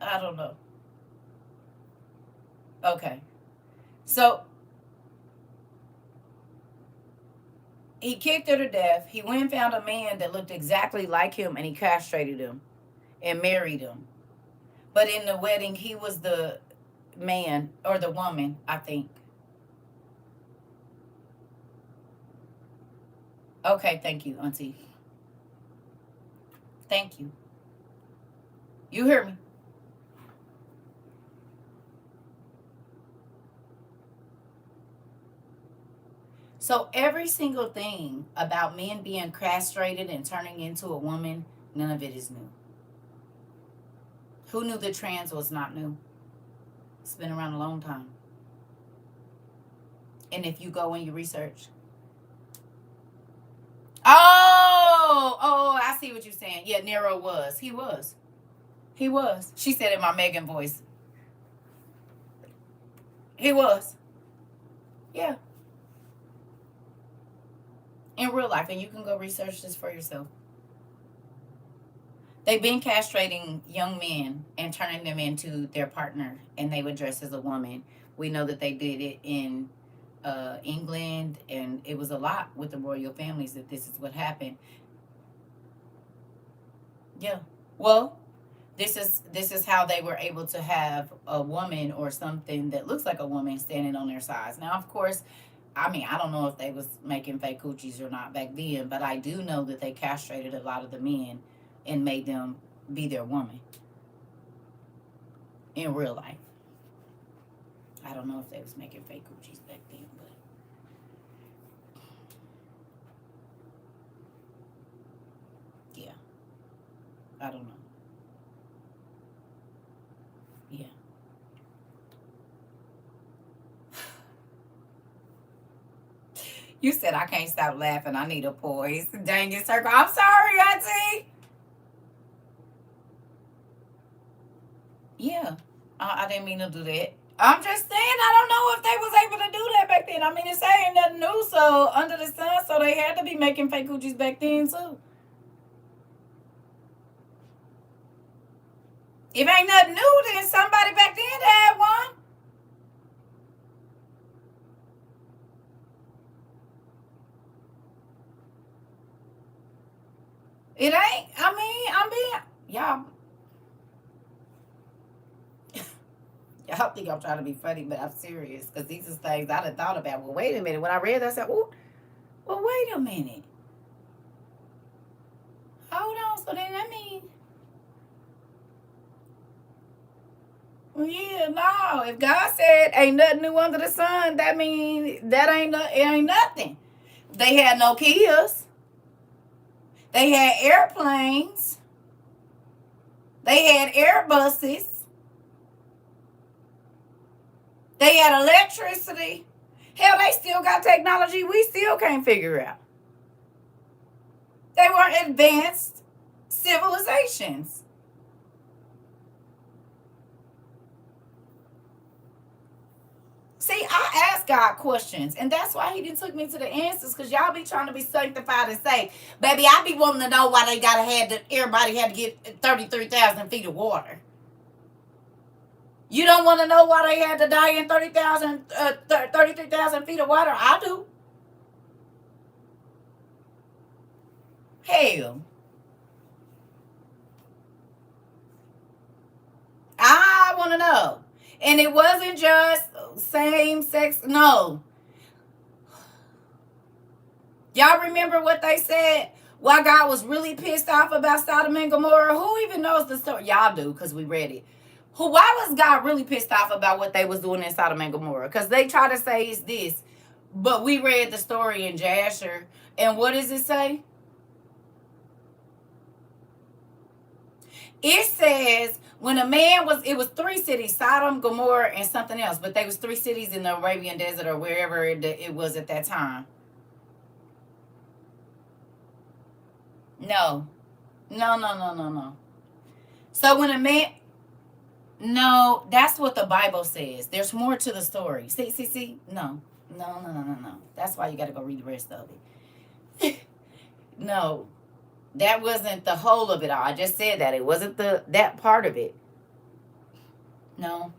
I don't know. Okay. So he kicked her to death. He went and found a man that looked exactly like him, and he castrated him and married him. But in the wedding, he was the man or the woman, I think. Okay, thank you, Auntie. Thank you. You hear me? So every single thing about men being castrated and turning into a woman, none of it is new. Who knew that trans was not new? It's been around a long time. And if you go and you research. Oh, I see what you're saying. Yeah, Nero was. He was. He was. She said it in my Megan voice. He was. Yeah. In real life. And you can go research this for yourself. They've been castrating young men and turning them into their partner, and they would dress as a woman. We know that they did it in England, and it was a lot with the royal families that this is what happened. Yeah. Well, this is how they were able to have a woman or something that looks like a woman standing on their sides. Now, of course, I mean, I don't know if they was making fake coochies or not back then, but I do know that they castrated a lot of the men and made them be their woman in real life. I don't know if they was making fake coochies back then, but yeah, I don't know. Yeah. You said I can't stop laughing. I need a poise. Dang it, Circle. I'm sorry, Auntie. Yeah. I didn't mean to do that. I'm just saying I don't know if they was able to do that back then. I mean, it's ain't nothing new, so under the sun, so they had to be making fake coochies back then too. If ain't nothing new, then somebody back then had one. It ain't. I mean, I'm being y'all. Y'all think I'm trying to be funny, but I'm serious because these are things I done thought about. Well, wait a minute. When I read that, I said, "Ooh, well, wait a minute. Hold on." So then that means, well, yeah, no. If God said ain't nothing new under the sun, that means that it ain't nothing. They had no Kias. They had airplanes. They had Airbuses. They had electricity. Hell, they still got technology we still can't figure out. They were advanced civilizations. See, I ask God questions, and that's why He didn't took me to the answers. Cause y'all be trying to be sanctified and say, "Baby, I be wanting to know why they gotta have that. Everybody had to get 33,000 feet of water." You don't want to know why they had to die in 33,000 feet of water? I do. Hell, I want to know. And it wasn't just same sex. No. Y'all remember what they said? Why God was really pissed off about Sodom and Gomorrah? Who even knows the story? Y'all do, because we read it. Why was God really pissed off about what they was doing in Sodom and Gomorrah? Because they try to say it's this. But we read the story in Jasher And what does it say? It says when a man was, it was three cities, Sodom, Gomorrah, and something else, but they was three cities in the Arabian desert or wherever it was at that time. No, no, no, no, no, no. So when a man, no, that's what the Bible says. There's more to the story. See. No, no, no, no, no, no. That's why you got to go read the rest of it. No, that wasn't the whole of it all. I just said that it wasn't that part of it. No,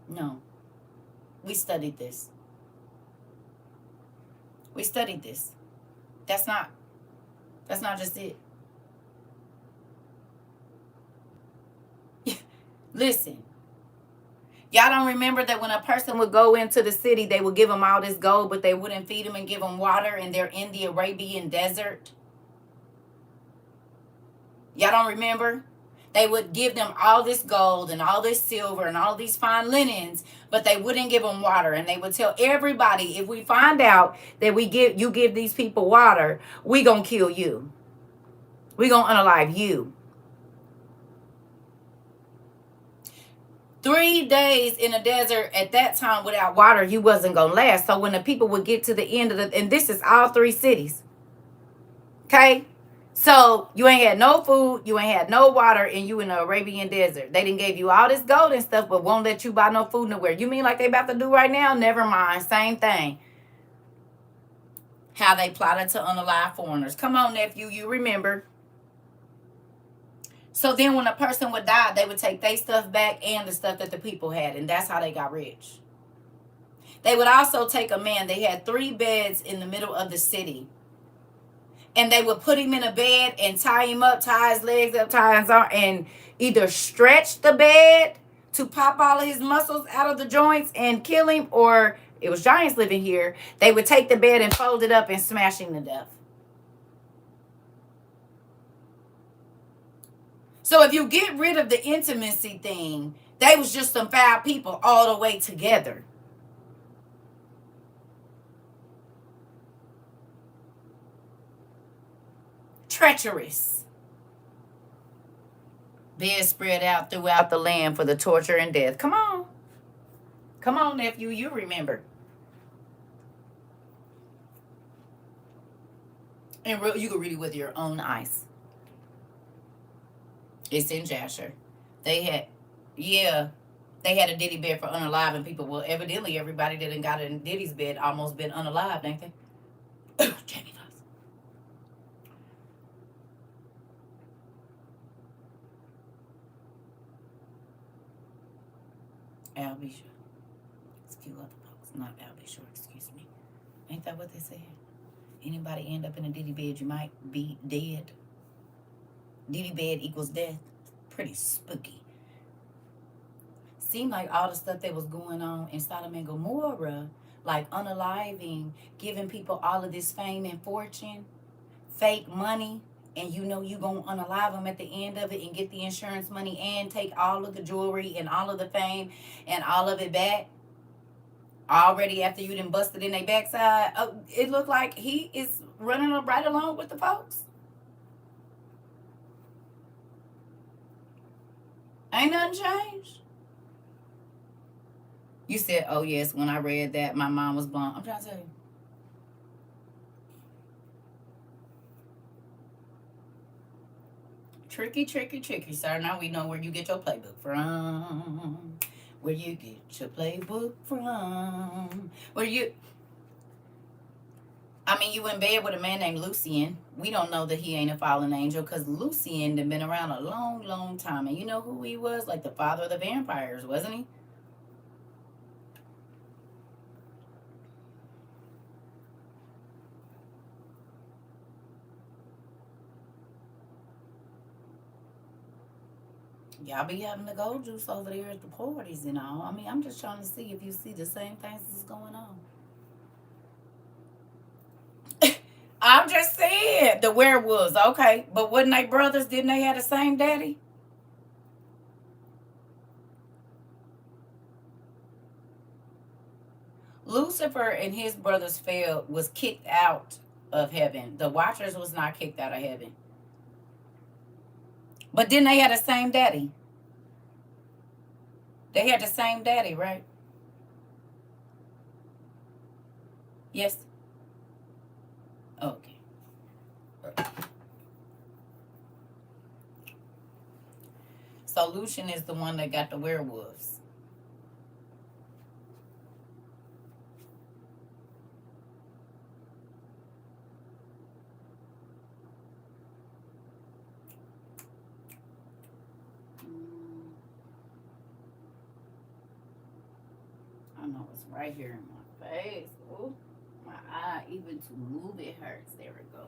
no. We studied this. We studied this. That's not. That's not just it. Listen, y'all don't remember that when a person would go into the city, they would give them all this gold, but they wouldn't feed them and give them water, and they're in the Arabian desert? Y'all don't remember? They would give them all this gold and all this silver and all these fine linens, but they wouldn't give them water. And they would tell everybody, if we find out that you give these people water, we gonna kill you. We gonna unalive you. 3 days in a desert at that time without water, you wasn't gonna last. So when the people would get to the end of and this is all three cities. Okay? So you ain't had no food, you ain't had no water, and you in the Arabian desert. They didn't gave you all this gold and stuff, but won't let you buy no food nowhere. You mean like they about to do right now? Never mind. Same thing. How they plotted to unalive foreigners. Come on, nephew, you remember. So then when a person would die, they would take their stuff back and the stuff that the people had, and that's how they got rich. They would also take a man. They had 3 beds in the middle of the city. And they would put him in a bed and tie him up, tie his legs up, tie his arm, and either stretch the bed to pop all of his muscles out of the joints and kill him, or it was giants living here. They would take the bed and fold it up and smash him to death. So if you get rid of the intimacy thing, they was just some foul people all the way together. Treacherous. Beds spread out throughout the land for the torture and death. Come on. Come on, nephew. You remember. And you can read it with your own eyes. It's in Jasher. They had a Diddy bed for unalive people. Well, evidently everybody that got in Diddy's bed almost been unalive, ain't they? Jamie Foxx. Al B. Shore. Excuse other folks. Not Al B. Shore, excuse me. Ain't that what they said? Anybody end up in a Diddy bed, you might be dead. Diddy bed equals death. Pretty spooky. Seemed like all the stuff that was going on in Sodom and Gomorrah, like unaliving, giving people all of this fame and fortune, fake money, and you know you gonna unalive them at the end of it and get the insurance money and take all of the jewelry and all of the fame and all of it back. Already after you done busted in their backside, it looked like he is running right along with the folks. Ain't nothing changed. You said, oh yes, when I read that, my mind was blown. I'm trying to tell you. Tricky, tricky, tricky, sir. Now we know where you get your playbook from. Where you get your playbook from. You in bed with a man named Lucian. We don't know that he ain't a fallen angel because Lucian had been around a long, long time. And you know who he was? Like the father of the vampires, wasn't he? Y'all be having the gold juice over there at the parties and all. I'm just trying to see if you see the same things that's going on. I'm just saying, the werewolves, okay. But wasn't they brothers? Didn't they have the same daddy? Lucifer and his brothers was kicked out of heaven. The Watchers was not kicked out of heaven. But then they had the same daddy. They had the same daddy, right? Yes. Okay. Solution is the one that got the werewolves. I know it's right here in my face. Oh, my eye, even to move it hurts. There we go.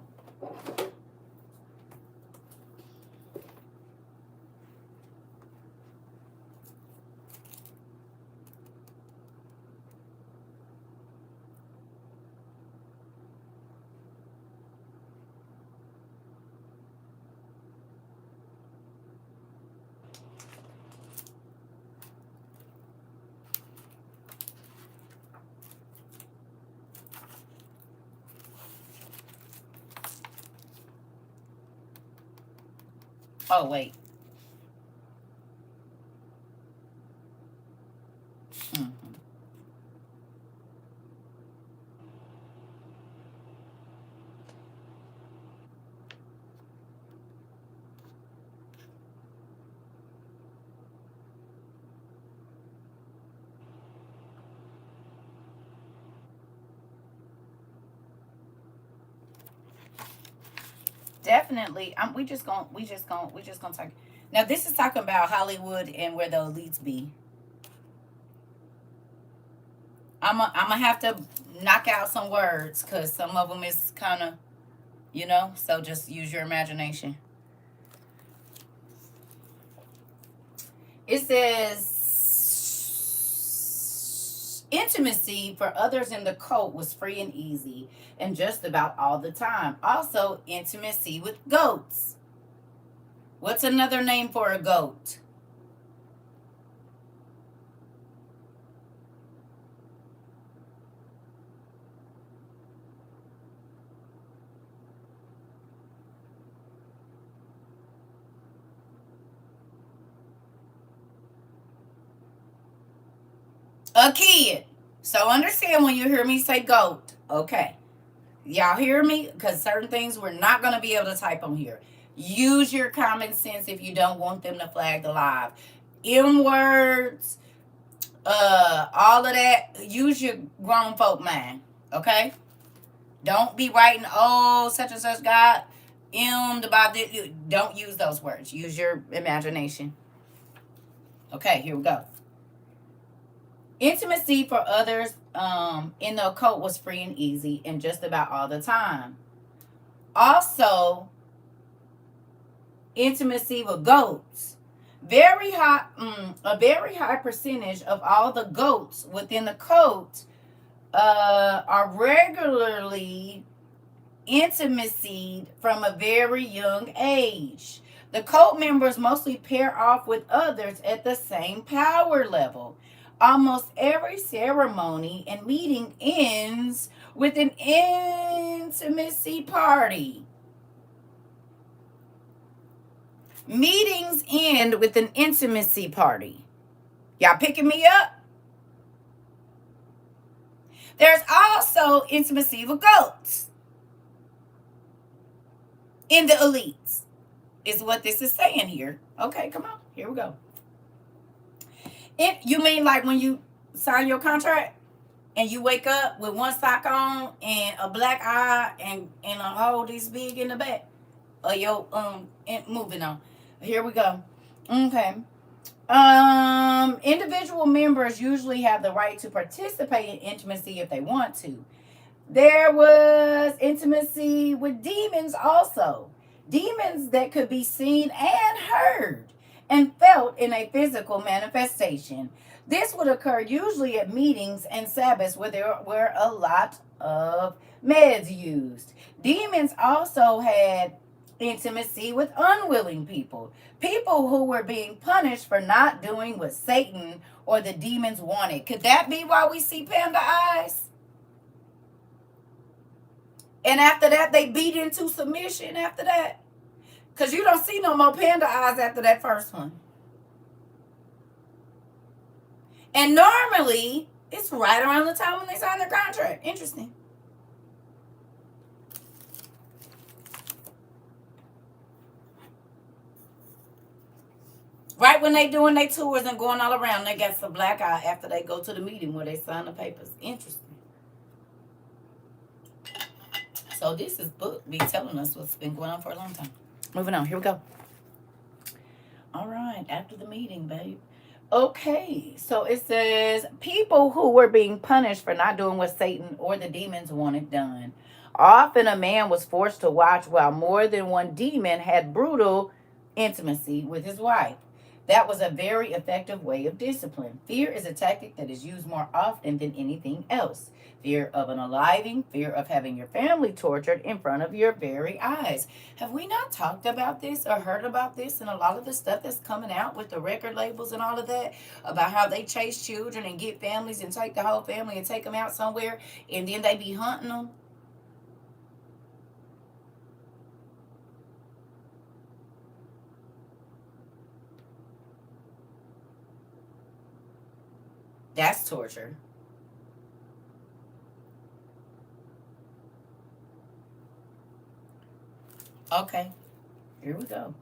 Oh, wait. Mm-hmm. Definitely. We just gonna talk. Now this is talking about Hollywood and where the elites be. I'm gonna have to knock out some words because some of them is kind of, so just use your imagination. It says intimacy for others in the cult was free and easy and just about all the time. Also, intimacy with goats. What's another name for a goat? A kid. So understand when you hear me say goat. Okay. Y'all hear me? Because certain things we're not going to be able to type on here. Use your common sense if you don't want them to flag the live. M words, all of that. Use your grown folk mind. Okay? Don't be writing, oh, such and such God, the Bible. Don't use those words. Use your imagination. Okay, here we go. Intimacy for others in the occult was free and easy and just about all the time. Also, intimacy with goats. A very high percentage of all the goats within the cult are regularly intimacy from a very young age. The cult members mostly pair off with others at the same power level. Almost every ceremony and meeting ends with an intimacy party. Meetings end with an intimacy party. Y'all picking me up? There's also intimacy with goats in the elites, is what this is saying here. Okay, come on. Here we go. You mean like when you sign your contract and you wake up with one sock on and a black eye and a hole this big in the back? Or your and moving on. Here we go. Okay. Individual members usually have the right to participate in intimacy if they want to. There was intimacy with demons also. Demons that could be seen and heard and felt in a physical manifestation. This would occur usually at meetings and Sabbaths where there were a lot of meds used. Demons also had intimacy with unwilling people, people who were being punished for not doing what Satan or the demons wanted. Could that be why we see panda eyes? And after that, they beat into submission after that. Because you don't see no more panda eyes after that first one. And normally, it's right around the time when they sign their contract. Interesting. Right when they doing their tours and going all around, they got some black eye after they go to the meeting where they sign the papers. Interesting. So this is book be telling us what's been going on for a long time. Moving on. Here we go. All right. After the meeting, babe. Okay. So it says people who were being punished for not doing what Satan or the demons wanted done. Often a man was forced to watch while more than one demon had brutal intimacy with his wife. That was a very effective way of discipline. Fear is a tactic that is used more often than anything else. Fear of unaliving, fear of having your family tortured in front of your very eyes. Have we not talked about this or heard about this and a lot of the stuff that's coming out with the record labels and all of that about how they chase children and get families and take the whole family and take them out somewhere and then they be hunting them? That's torture. Okay, here we go.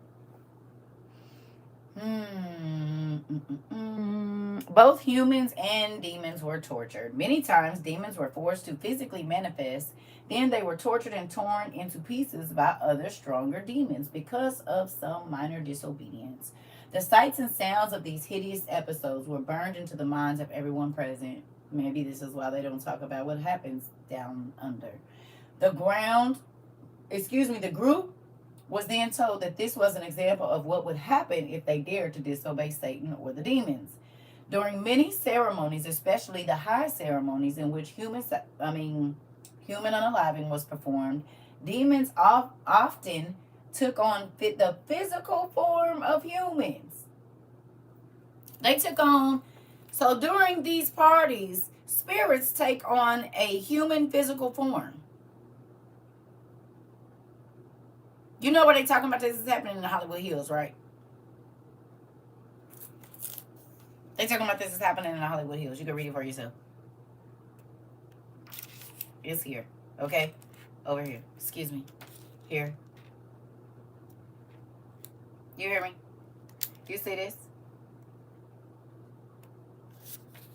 Both humans and demons were tortured. Many times, demons were forced to physically manifest. Then they were tortured and torn into pieces by other stronger demons because of some minor disobedience. The sights and sounds of these hideous episodes were burned into the minds of everyone present. Maybe this is why they don't talk about what happens down under. The ground, the group was then told that this was an example of what would happen if they dared to disobey Satan or the demons. During many ceremonies, especially the high ceremonies in which human unaliving was performed, demons often took on the physical form of humans. They took on, so during these parties, spirits take on a human physical form. You know what they talking about? This is happening in the Hollywood Hills, right? They talking about this is happening in the Hollywood Hills. You can read it for yourself. It's here. Okay? Over here. Excuse me. Here. You hear me? You see this?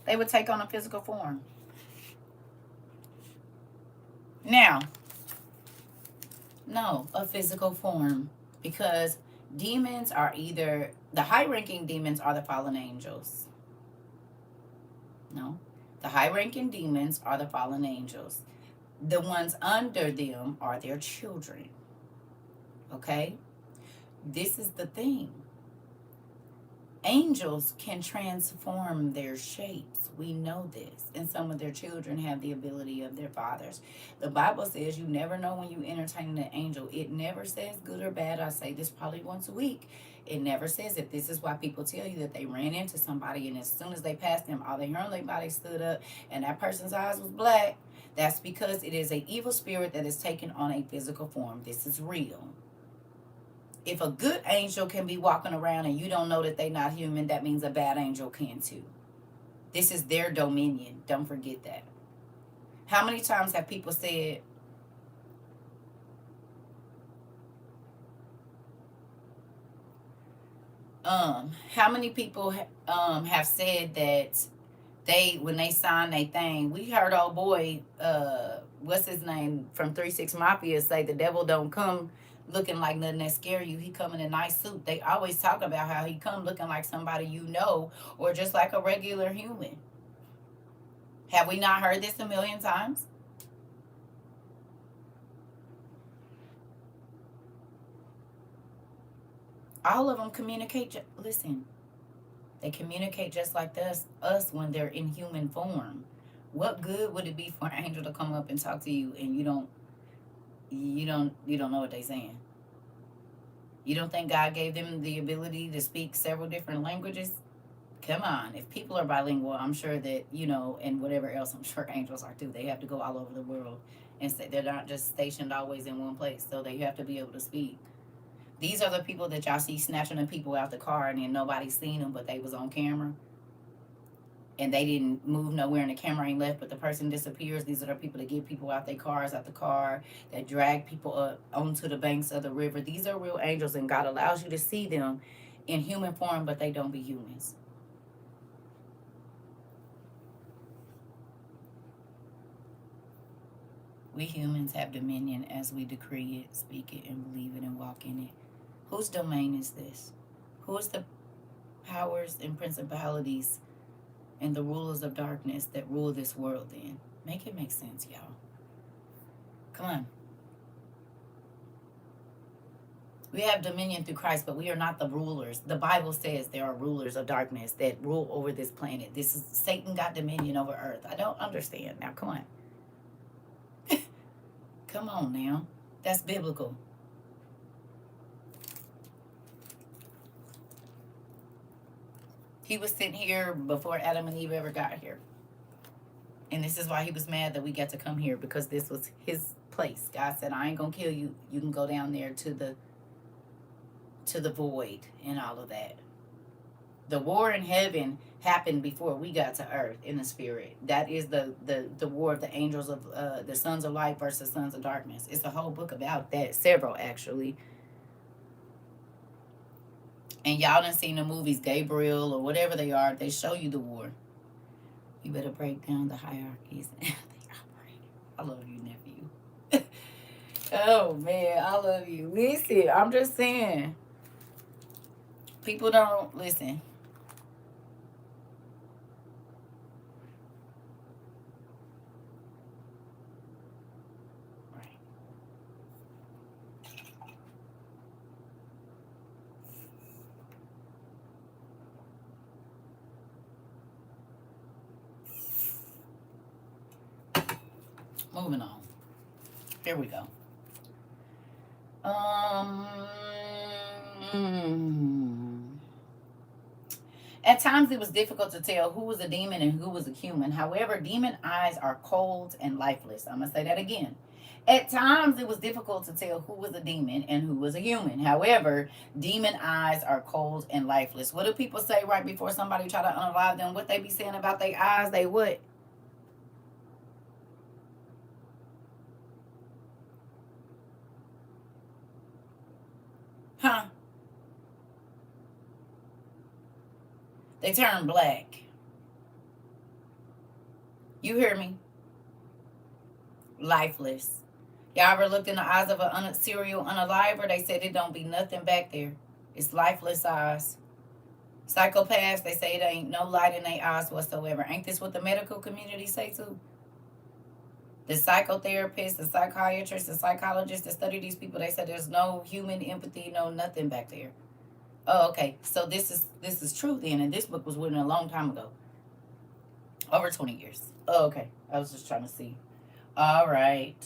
They would take on a physical form. Now, no, a physical form. Because demons are either, the high-ranking demons are the fallen angels. No. The high-ranking demons are the fallen angels. The ones under them are their children. Okay? This is the thing. Angels can transform their shapes. We know this. And some of their children have the ability of their fathers. The Bible says you never know when you entertain an angel. It never says good or bad. I say this probably once a week. It never says it. This is why people tell you that they ran into somebody and as soon as they passed them, all they heard on their body stood up and that person's eyes was black. That's because it is an evil spirit that is taken on a physical form. This is real. If a good angel can be walking around and you don't know that they're not human, that means a bad angel can too. This is their dominion. Don't forget that. How many times have people said, how many people have said that when they signed their thing, we heard old boy, what's his name, from 3-6 Mafia say the devil don't come looking like nothing that scare you. He come in a nice suit. They always talk about how he come looking like somebody you know or just like a regular human. Have we not heard this a million times? All of them communicate. Listen, they communicate just like us when they're in human form. What good would it be for an angel to come up and talk to you and you don't know what they're saying? You don't think God gave them the ability to speak several different languages? Come on. If people are bilingual, I'm sure that, and whatever else, I'm sure angels are too. They have to go all over the world And say they're not just stationed always in one place, so they have to be able to speak. These are the people that y'all see snatching the people out the car, and then nobody's seen them, but they was on camera. And they didn't move nowhere, and the camera ain't left, but the person disappears. These are the people that get people out their cars, out the car, that drag people up onto the banks of the river. These are real angels, and God allows you to see them in human form, but they don't be humans. We humans have dominion as we decree it, speak it, and believe it, and walk in it. Whose domain is this? Who is the powers and principalities and the rulers of darkness that rule this world then? Make it make sense, y'all. Come on. We have dominion through Christ, but we are not the rulers. The Bible says there are rulers of darkness that rule over this planet. This is Satan got dominion over earth. I don't understand. Now, come on. Come on now. That's biblical. He was sent here before Adam and Eve ever got here. And this is why he was mad that we got to come here, because this was his place. God said, I ain't gonna kill you. You can go down there to the void and all of that. The war in heaven happened before we got to earth in the spirit. That is the war of the angels of the sons of light versus sons of darkness. It's a whole book about that, several actually. And y'all done seen the movies Gabriel or whatever they are. They show you the war. You better break down the hierarchies. I love you, nephew. Oh man, I love you. Listen, I'm just saying. People don't listen. Right. Moving on. Here we go. At times it was difficult to tell who was a demon and who was a human. However, demon eyes are cold and lifeless. I'm going to say that again. At times it was difficult to tell who was a demon and who was a human. However, demon eyes are cold and lifeless. What do people say right before somebody try to unalive them? What they be saying about their eyes? They what? Huh? They turn black. You hear me? Lifeless. Y'all ever looked in the eyes of a serial unaliver? They said it don't be nothing back there. It's lifeless eyes. Psychopaths, they say it ain't no light in their eyes whatsoever. Ain't this what the medical community say too? The psychotherapists, the psychiatrists, the psychologists that study these people, they said there's no human empathy, no nothing back there. Oh, okay. So this is true then, and this book was written a long time ago. Over 20 years. Oh, okay. I was just trying to see. All right.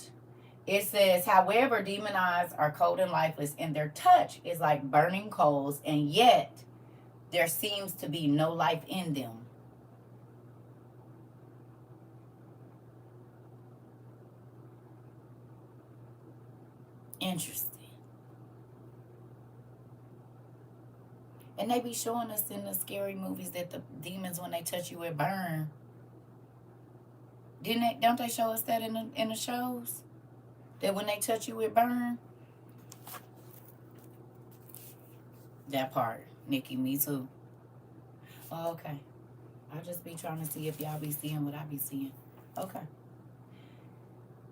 It says, however, demon eyes are cold and lifeless, and their touch is like burning coals, and yet there seems to be no life in them. Interesting. And they be showing us in the scary movies that the demons, when they touch you, it burn. Didn't they? Don't they show us that in the shows? That when they touch you, it burn. That part, Nikki, me too. Oh, okay. I'll just be trying to see if y'all be seeing what I be seeing. Okay.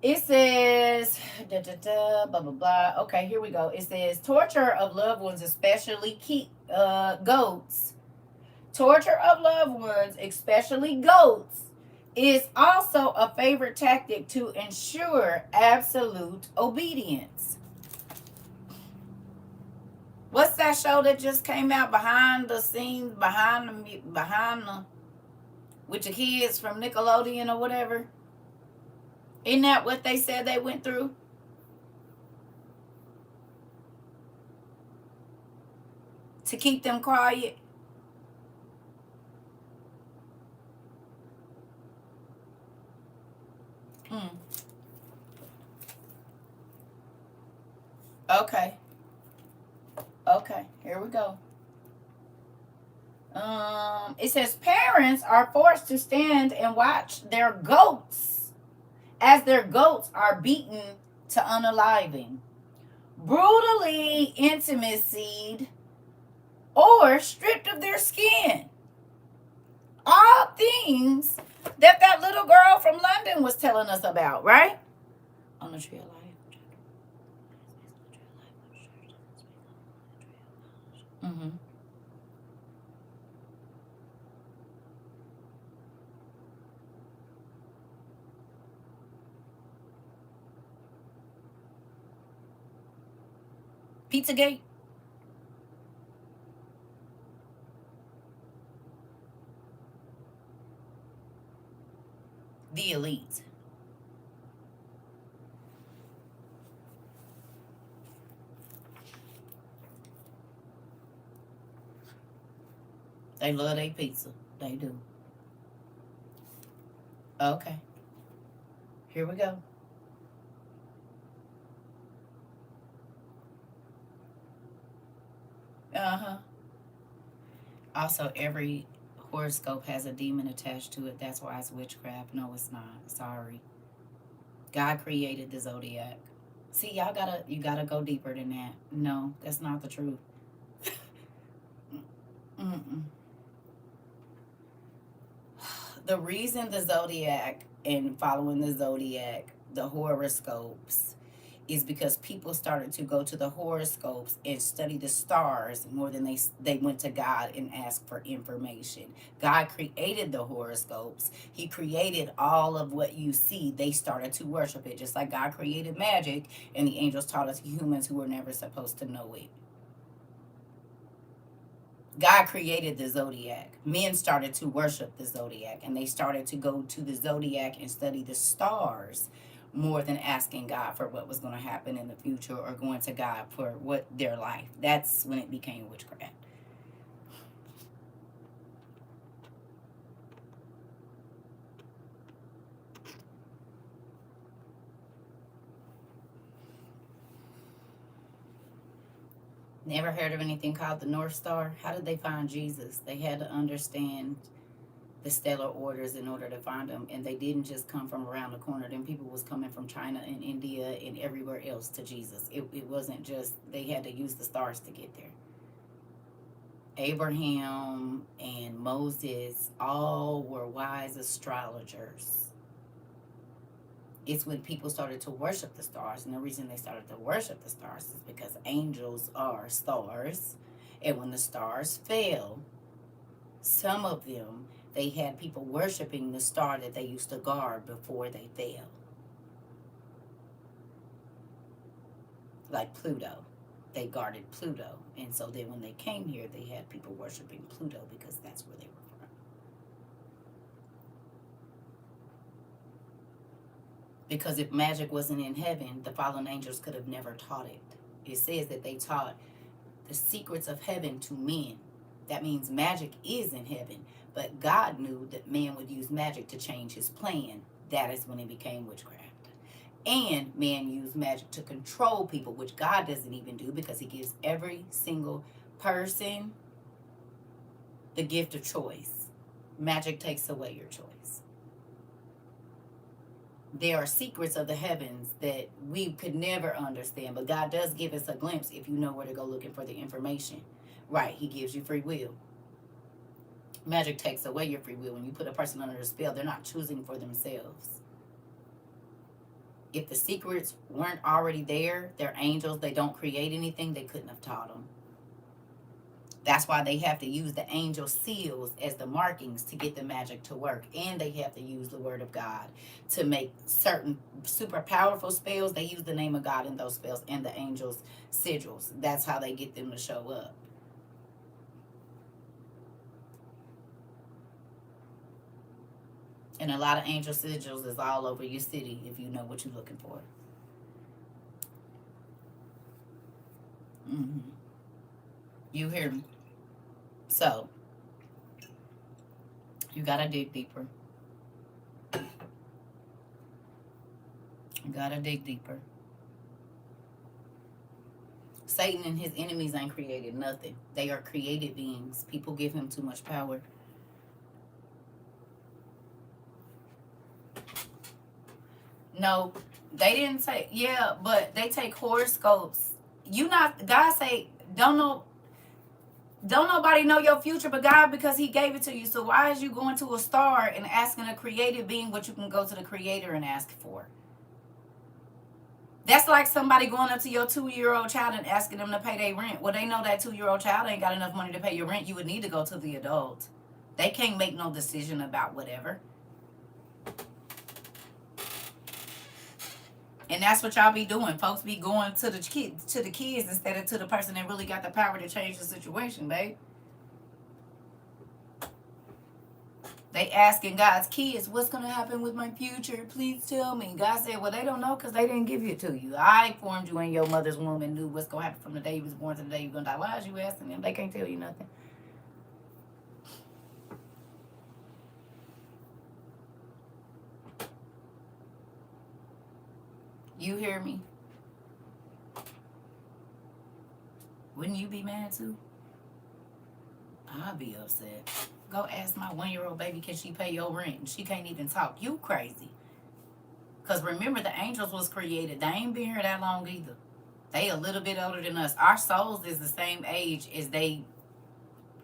It says, blah, blah, blah. Okay, here we go. It says, torture of loved ones, especially goats. Torture of loved ones, especially goats, is also a favorite tactic to ensure absolute obedience. What's that show that just came out, behind the scenes, behind the with the kids from Nickelodeon or whatever? Isn't that what they said they went through? To keep them quiet? Okay. Okay. Here we go. It says parents are forced to stand and watch their goats as their goats are beaten to unaliving, brutally intimacied, or stripped of their skin. All things that that little girl from London was telling us about, right? On the tree of life. Mm-hmm. Pizzagate. The elite. They love their pizza. They do. Okay. Here we go. Uh-huh. Also, every horoscope has a demon attached to it. That's why it's witchcraft. No, it's not. Sorry. God created the zodiac. See, you gotta go deeper than that. No, that's not the truth. Mm-mm. The reason the zodiac and following the zodiac, the horoscopes, is because people started to go to the horoscopes and study the stars more than they went to God and asked for information. God created the horoscopes. He created all of what you see. They started to worship it, just like God created magic and the angels taught us humans who were never supposed to know it. God created the zodiac. Men started to worship the zodiac and they started to go to the zodiac and study the stars more than asking God for what was going to happen in the future or going to God for what their life. That's when it became witchcraft. Never heard of anything called the North Star? How did they find Jesus? They had to understand the stellar orders in order to find them, and they didn't just come from around the corner. Them people was coming from China and India and everywhere else to Jesus. It wasn't just they had to use the stars to get there. Abraham and Moses all were wise astrologers. It's when people started to worship the stars, and the reason they started to worship the stars is because angels are stars, and when the stars fell, some of them, they had people worshiping the star that they used to guard before they fell, like Pluto. They guarded Pluto, and so then when they came here, they had people worshiping Pluto because that's where they were from. Because if magic wasn't in heaven, the fallen angels could have never taught it. It says that they taught the secrets of heaven to men. That means magic is in heaven. But God knew that man would use magic to change his plan. That is when it became witchcraft. And man used magic to control people, which God doesn't even do because he gives every single person the gift of choice. Magic takes away your choice. There are secrets of the heavens that we could never understand, but God does give us a glimpse if you know where to go looking for the information. Right, he gives you free will. Magic takes away your free will. When you put a person under a spell, they're not choosing for themselves. If the secrets weren't already there, they're angels, they don't create anything, they couldn't have taught them. That's why they have to use the angel seals as the markings to get the magic to work. And they have to use the word of God to make certain super powerful spells. They use the name of God in those spells and the angels' sigils. That's how they get them to show up. And a lot of angel sigils is all over your city if you know what you're looking for. Mm-hmm. You hear me? So, you gotta dig deeper. You gotta dig deeper. Satan and his enemies ain't created nothing. They are created beings. People give him too much power. No, they didn't take. Yeah, but they take horoscopes. You not God say don't nobody know your future but God, because he gave it to you. So why is you going to a star and asking a created being what you can go to the creator and ask for? That's like somebody going up to your 2-year-old child and asking them to pay their rent. Well, they know that 2-year-old child ain't got enough money to pay your rent. You would need to go to the adult. They can't make no decision about whatever. And that's what y'all be doing. Folks be going to the kids instead of to the person that really got the power to change the situation, babe. They asking God's kids, what's going to happen with my future? Please tell me. God said, well, they don't know because they didn't give it to you. I formed you in your mother's womb and knew what's going to happen from the day you was born to the day you're going to die. Why is you asking them? They can't tell you nothing. You hear me? Wouldn't you be mad too? I'd be upset. Go ask my 1-year-old baby, can she pay your rent? And she can't even talk. You crazy. Because remember, the angels was created. They ain't been here that long either. They a little bit older than us. Our souls is the same age as they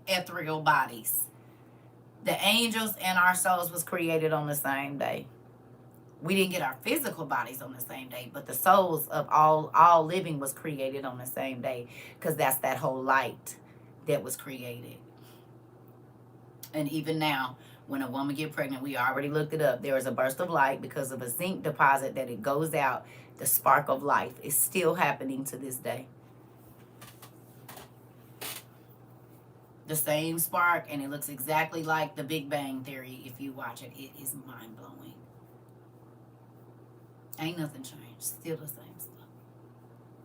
ethereal bodies. The angels and our souls was created on the same day. We didn't get our physical bodies on the same day, but the souls of all living was created on the same day, because that's that whole light that was created. And even now, when a woman get pregnant, we already looked it up. There is a burst of light because of a zinc deposit that it goes out. The spark of life is still happening to this day. The same spark, and it looks exactly like the Big Bang Theory. If you watch it, it is mind-blowing. Ain't nothing changed. Still the same stuff.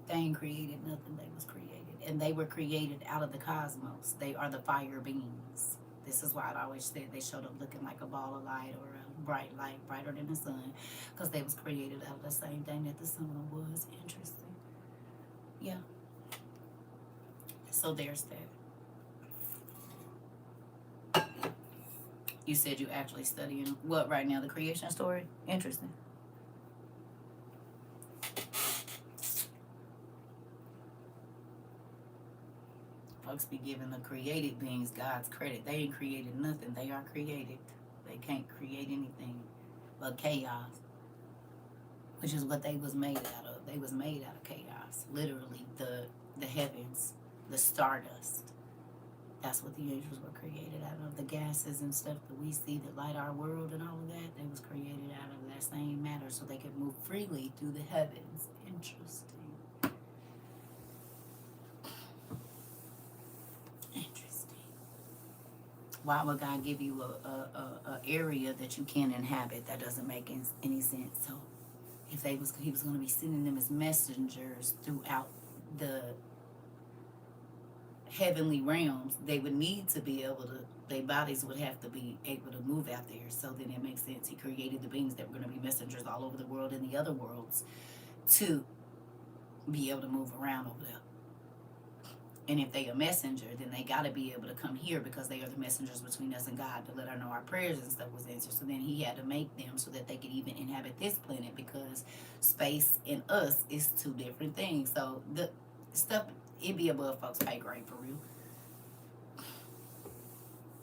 They ain't created nothing. They was created. And they were created out of the cosmos. They are the fire beings. This is why I always said they showed up looking like a ball of light or a bright light, brighter than the sun, because they was created out of the same thing that the sun was. Interesting. Yeah. So there's that. You said you actually studying what right now? The creation story? Interesting. Folks be giving the created beings God's credit. They ain't created nothing. They are created. They can't create anything but chaos, which is what they was made out of. They was made out of chaos. Literally, the heavens, the stardust. That's what the angels were created out of. The gases and stuff that we see that light our world and all of that, they was created out of that same matter so they could move freely through the heavens. Interesting. Why would God give you a area that you can't inhabit? That doesn't make any sense. So if he was going to be sending them as messengers throughout the heavenly realms, they would need to be able to, their bodies would have to be able to move out there. So then it makes sense. He created the beings that were going to be messengers all over the world and the other worlds to be able to move around over there. And if they a messenger, then they got to be able to come here because they are the messengers between us and God to let her know our prayers and stuff was answered. So then he had to make them so that they could even inhabit this planet, because space and us is two different things. So the stuff, it be above folks' pay grade for real.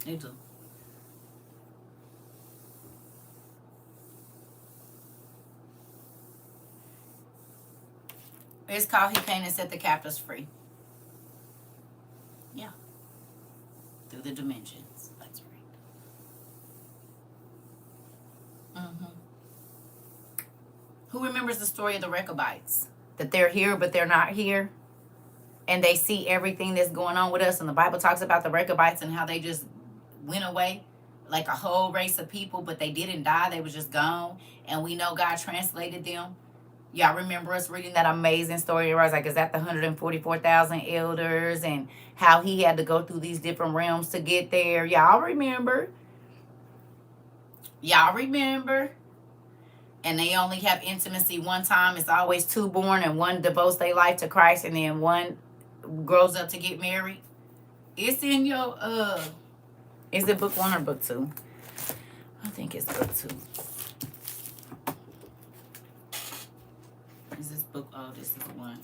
It do. It's called He Came and Set the Captives Free. Yeah. Through the dimensions. That's right. Who remembers the story of the Rechabites? That they're here, but they're not here. And they see everything that's going on with us. And the Bible talks about the Rechabites and how they just went away. Like a whole race of people, but they didn't die. They was just gone. And we know God translated them. Y'all remember us reading that amazing story where I was like, is that the 144,000 elders and how he had to go through these different realms to get there? Y'all remember? Y'all remember? And they only have intimacy one time. It's always two born and one devotes their life to Christ and then one grows up to get married. It's in your is it book 1 or book 2? I think it's book 2. Is this book? Oh, this is 1.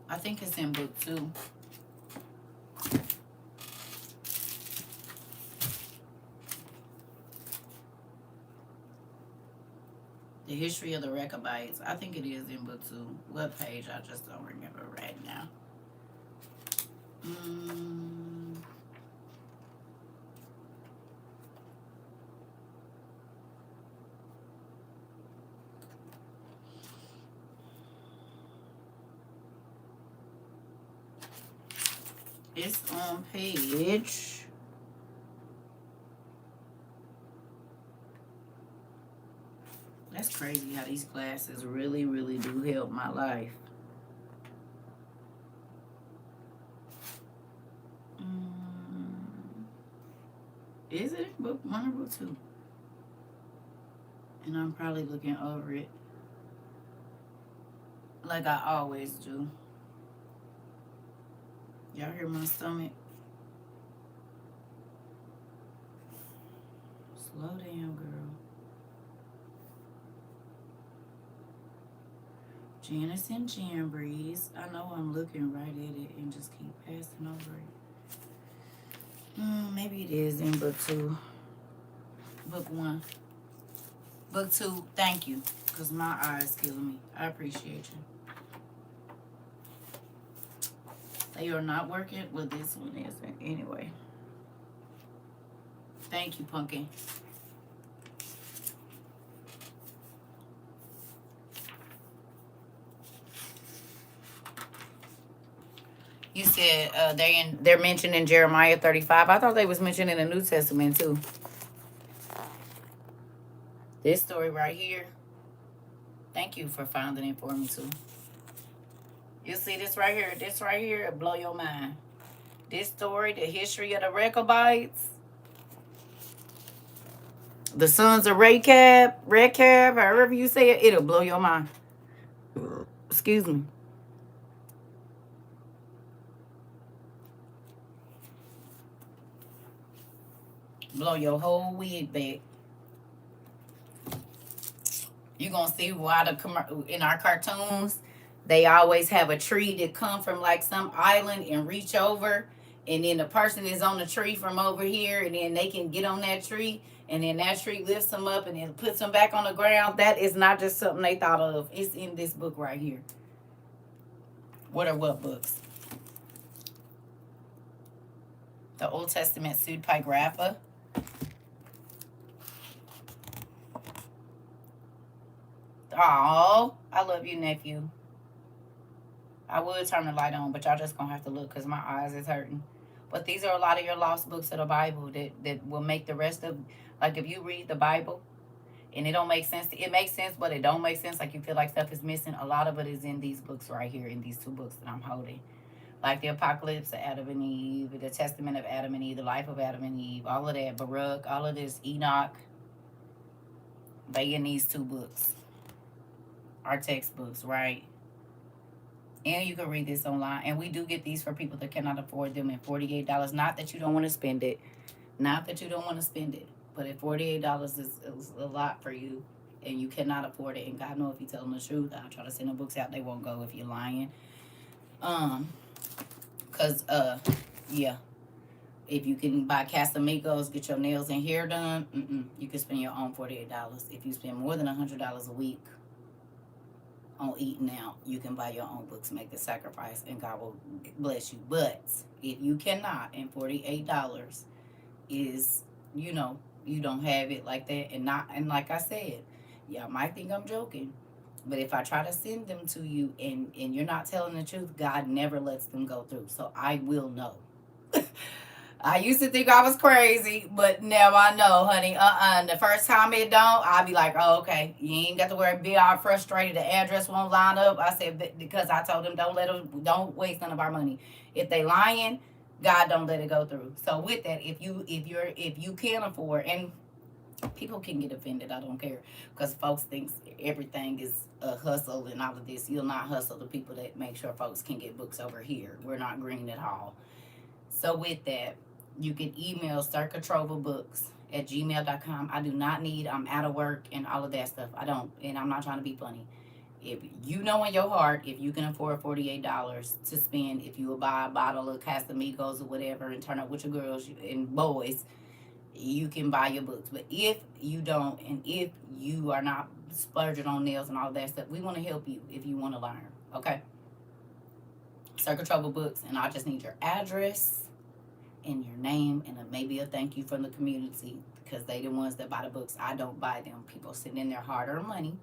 I think it's in book 2. The history of the Rechabites. I think it is in book 2. What page? I just don't remember right now. It's on page. That's crazy how these classes really, really do help my life. Is it book 1 or book 2? And I'm probably looking over it like I always do. Y'all hear my stomach? Slow down, girl. Janice and Jambries. I know I'm looking right at it and just keep passing over it. Maybe it is in book 2. Book 1. Book 2, thank you. Because my eyes killing me. I appreciate you. They are not working. Well, this one isn't. Anyway. Thank you, Pumpkin. You said they're mentioned in Jeremiah 35. I thought they was mentioned in the New Testament too. This story right here. Thank you for finding it for me too. You see this right here? This right here, it'll blow your mind. This story, the history of the Rechabites. The sons of Rechab, however you say it, it'll blow your mind. Excuse me. Blow your whole wig back. You're going to see why in our cartoons, they always have a tree that come from like some island and reach over. And then the person is on the tree from over here. And then they can get on that tree. And then that tree lifts them up and then puts them back on the ground. That is not just something they thought of. It's in this book right here. What are what books? The Old Testament Pseudepigrapha. Oh, I love you, nephew. I would turn the light on, but y'all just gonna have to look because my eyes is hurting. But these are a lot of your lost books of the Bible that will make the rest of, like if you read the Bible and it don't make sense, it makes sense, but it don't make sense, like you feel like stuff is missing, a lot of it is in these books right here, in these 2 books that I'm holding. Like the Apocalypse of Adam and Eve, the Testament of Adam and Eve, the Life of Adam and Eve, all of that, Baruch, all of this, Enoch, they in these 2 books. Our textbooks, right? And you can read this online. And we do get these for people that cannot afford them at $48. Not that you don't want to spend it. Not that you don't want to spend it. But at $48 is a lot for you. And you cannot afford it. And God knows if you tell them the truth. I'll try to send the books out. They won't go if you're lying. Yeah. If you can buy Casamigos, get your nails and hair done, you can spend your own $48. If you spend more than $100 a week on eating out, you can buy your own books, make the sacrifice, and God will bless you. But if you cannot, and $48 is, you don't have it like that, and like I said, y'all might think I'm joking, but if I try to send them to you and you're not telling the truth, God never lets them go through. So I will know. I used to think I was crazy, but now I know, honey. The first time it don't, I'll be like, oh, okay. You ain't got to worry, be all frustrated. The address won't line up. I said, because I told them, don't waste none of our money. If they lying, God don't let it go through. So with that, if you can afford, and People can get offended. I don't care. Because folks thinks everything is a hustle and all of this. You'll not hustle the people that make sure folks can get books over here. We're not green at all. So with that, you can email CERCATROVABooks@gmail.com. I do not need, I'm out of work and all of that stuff. I don't, and I'm not trying to be funny. If you know in your heart, if you can afford $48 to spend, if you will buy a bottle of Casamigos or whatever and turn up with your girls and boys, you can buy your books. But if you don't, and if you are not splurging on nails and all of that stuff, we want to help you if you want to learn. Okay? CERCA TROVA Books, and I just need your address and your name and maybe a thank you from the community, because they the ones that buy the books. I don't buy them. People sitting in their hard-earned money.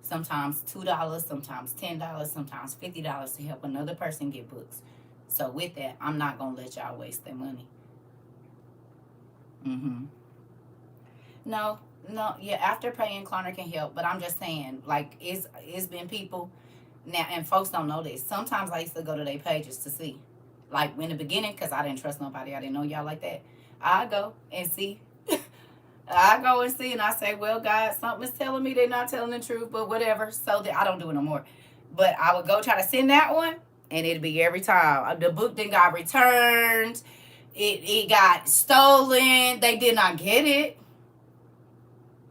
Sometimes $2, sometimes $10, sometimes $50 to help another person get books. So with that, I'm not gonna let y'all waste their money. No, yeah. Afterpay and Klarna can help, but I'm just saying, like, it's been people now, and folks don't know this. Sometimes I used to go to their pages to see, like, in the beginning, because I didn't trust nobody. I didn't know y'all like that. I go and see. I go and see, and I say, well, God, something is telling me they're not telling the truth, but whatever. So that I don't do it no more. But I would go try to send that one, and it'd be every time. The book then got returned. It got stolen. They did not get it.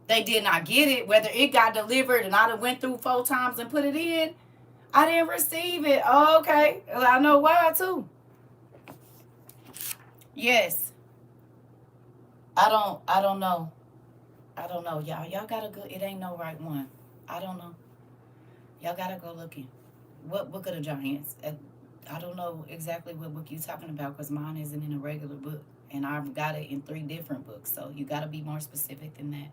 They did not get it. Whether it got delivered and I done went through 4 times and put it in, I didn't receive it. Oh, okay. Well, I know why, too. Yes. I don't know. I don't know, y'all. Y'all gotta go. It ain't no right one. I don't know. Y'all gotta go looking. What book of the Giants? I don't know exactly what book you talking about, because mine isn't in a regular book. And I've got it in 3 different books. So you gotta be more specific than that.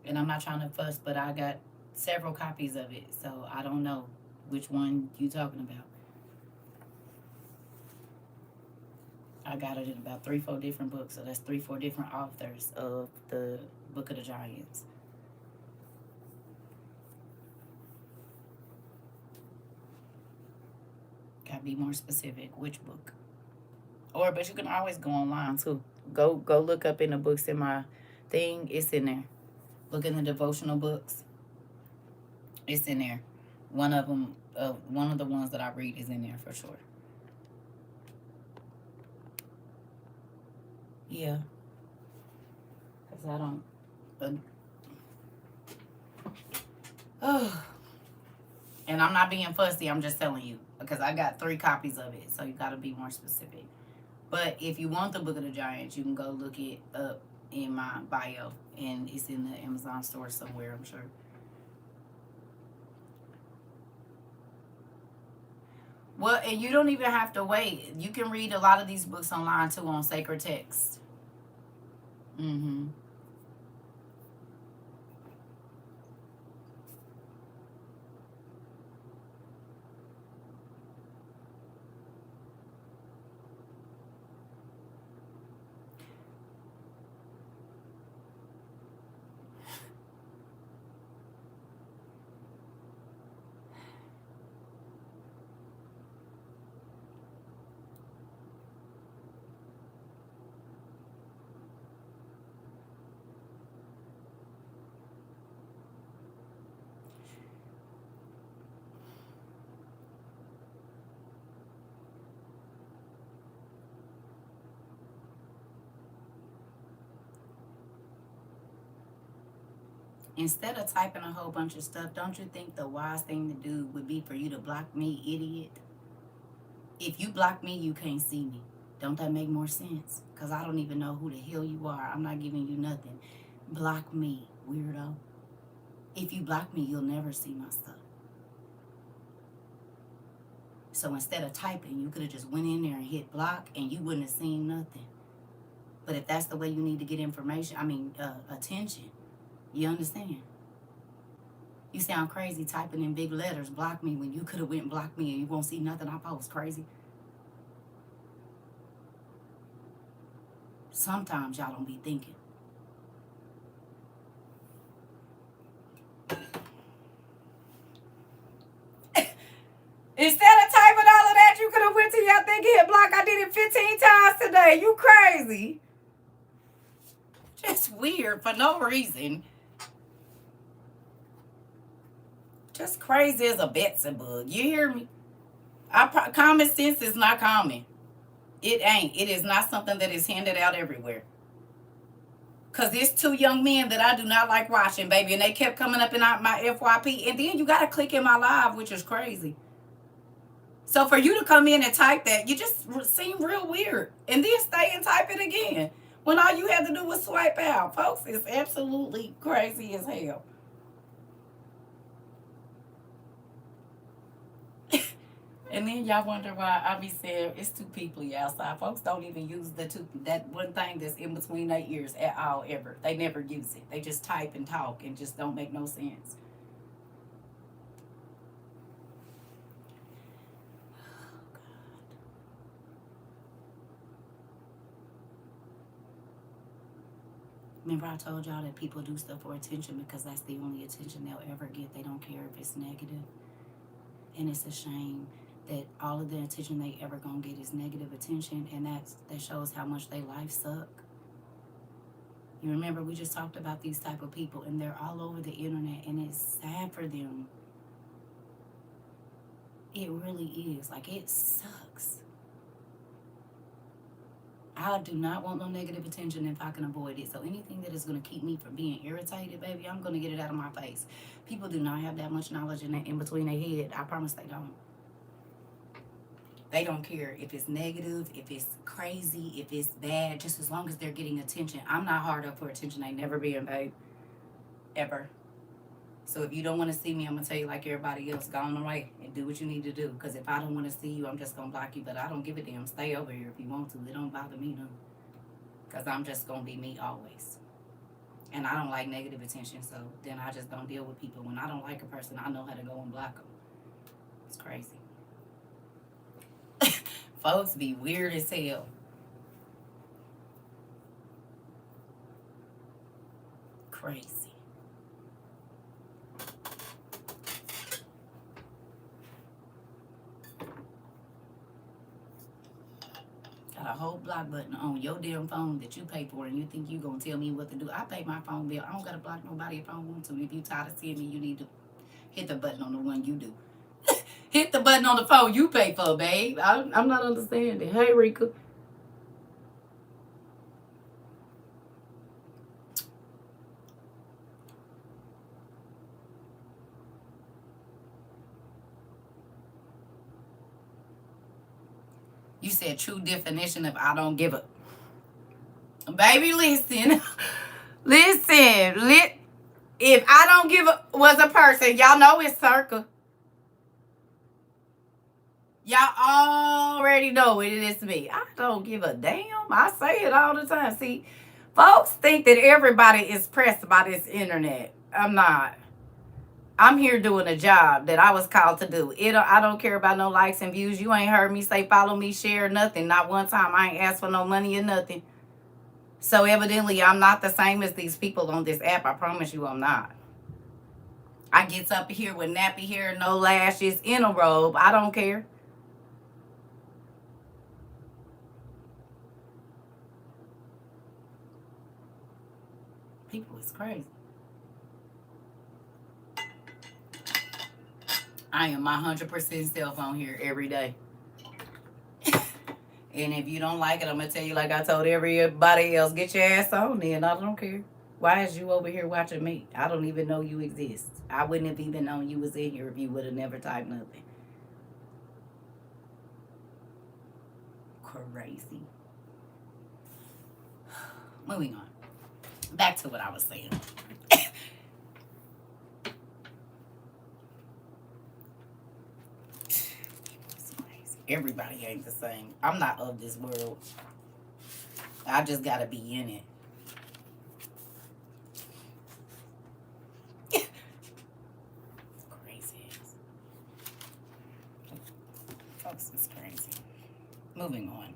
And I'm not trying to fuss, but I got several copies of it. So I don't know which one you talking about. I got it in about 3-4 different books. So that's 3-4 different authors of the Book of the Giants. Gotta be more specific which book. But you can always go online too. Go look up in the books in my thing. It's in there. Look in the devotional books. It's in there. One of them, one of the ones that I read is in there for sure. Yeah. Because I don't... And I'm not being fussy. I'm just telling you. Because I got 3 copies of it. So you got to be more specific. But if you want the Book of the Giants, you can go look it up in my bio. And it's in the Amazon store somewhere, I'm sure. Well, and you don't even have to wait. You can read a lot of these books online, too, on sacred text. Instead of typing a whole bunch of stuff, don't you think the wise thing to do would be for you to block me, idiot? If you block me, you can't see me. Don't that make more sense? Because I don't even know who the hell you are. I'm not giving you nothing. Block me, weirdo. If you block me, you'll never see my stuff. So instead of typing, you could have just went in there and hit block and you wouldn't have seen nothing. But if that's the way you need to get information, attention, you understand? You sound crazy typing in big letters, block me, when you could have went and blocked me and you won't see nothing I post. Crazy. Sometimes y'all don't be thinking. Instead of typing all of that, you could have went to your thing and hit block. I did did it 15 times today. You crazy. Just weird for no reason. Just crazy as a Betsy bug. You hear me? Common sense is not common. It ain't. It is not something that is handed out everywhere. Because there's two young men that I do not like watching, baby. And they kept coming up in my FYP. And then you got to click in my live, which is crazy. So for you to come in and type that, you just seem real weird. And then stay and type it again. When all you had to do was swipe out. Folks, it's absolutely crazy as hell. And then y'all wonder why I be saying it's two people outside. Folks don't even use that one thing that's in between their ears at all ever. They never use it. They just type and talk and just don't make no sense. Remember I told y'all that people do stuff for attention because that's the only attention they'll ever get. They don't care if it's negative. And it's a shame that all of the attention they ever gonna get is negative attention, and that shows how much their life suck. You remember we just talked about these type of people, and they're all over the internet, and it's sad for them. It really is. Like, it sucks. I do not want no negative attention if I can avoid it. So anything that is going to keep me from being irritated, baby, I'm going to get it out of my face. People do not have that much knowledge in between their head. I promise they don't. They don't care if it's negative, if it's crazy, if it's bad, just as long as they're getting attention. I'm not hard up for attention. I never been, babe. Ever. So if you don't want to see me, I'm going to tell you like everybody else, go on away and do what you need to do. Because if I don't want to see you, I'm just going to block you. But I don't give a damn. Stay over here if you want to. It don't bother me, no. Because I'm just going to be me always. And I don't like negative attention, so then I just don't deal with people. When I don't like a person, I know how to go and block them. It's crazy. Folks be weird as hell. Crazy. Got a whole block button on your damn phone that you pay for, and you think you gonna tell me what to do. I pay my phone bill. I don't gotta block nobody if I want to. If you tired of seeing me, you need to hit the button on the one you do. Hit the button on the phone you pay for, babe. I'm not understanding. Hey, Rika. You said true definition of I don't give a... Baby, listen. Listen. If I don't give a... was a person, y'all know it's CERCA. Y'all already know it is me. I don't give a damn. I say it all the time. See, folks think that everybody is pressed by this internet. I'm not. I'm here doing a job that I was called to do. I don't care about no likes and views. You ain't heard me say follow me, share, nothing. Not one time. I ain't asked for no money or nothing. So evidently, I'm not the same as these people on this app. I promise you I'm not. I gets up here with nappy hair, no lashes, in a robe. I don't care. People is crazy. I am my 100% self on here every day. And if you don't like it, I'm going to tell you like I told everybody else, get your ass on then. I don't care. Why is you over here watching me? I don't even know you exist. I wouldn't have even known you was in here if you would have never typed nothing. Crazy. Moving on. Back to what I was saying. Everybody ain't the same. I'm not of this world. I just gotta be in it. Crazy. Folks, it's crazy. Moving on.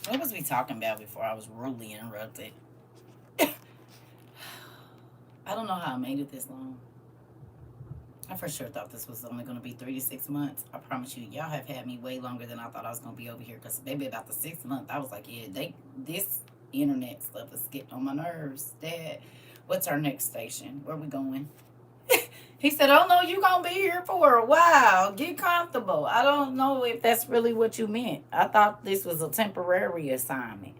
What was we talking about before I was rudely interrupted? I don't know how I made it this long. I for sure thought this was only going to be 3 to 6 months. I promise you, y'all have had me way longer than I thought I was going to be over here. Because maybe about the 6th month, I was like, yeah, this internet stuff is getting on my nerves. Dad, what's our next station? Where we going? He said, oh no, you going to be here for a while. Get comfortable. I don't know if that's really what you meant. I thought this was a temporary assignment.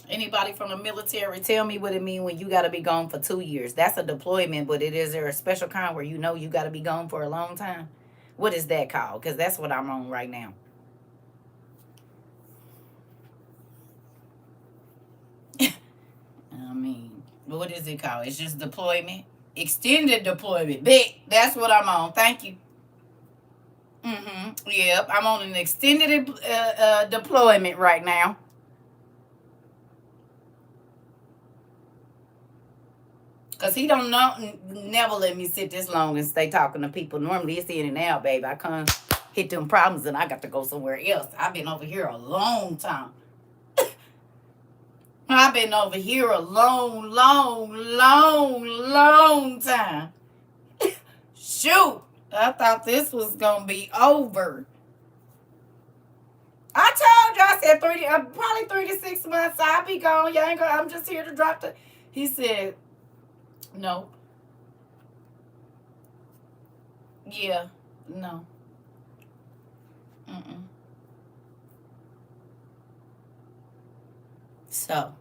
Anybody from the military, tell me what it mean when you got to be gone for 2 years. That's a deployment, but is there a special kind where you know you got to be gone for a long time? What is that called? Because that's what I'm on right now. I mean, what is it called? It's just deployment. Extended deployment. Big. That's what I'm on. Thank you. Yep. I'm on an extended deployment right now. Cause he don't know, never let me sit this long and stay talking to people. Normally it's in and out, baby. I come hit them problems and I got to go somewhere else. I've been over here a long time. I've been over here a long time. Shoot, I thought this was gonna be over. I told you, I said probably 3 to 6 months. I'll be gone. You ain't gonna. I'm just here to drop the. He said, no. Yeah, no. Mm-mm. So.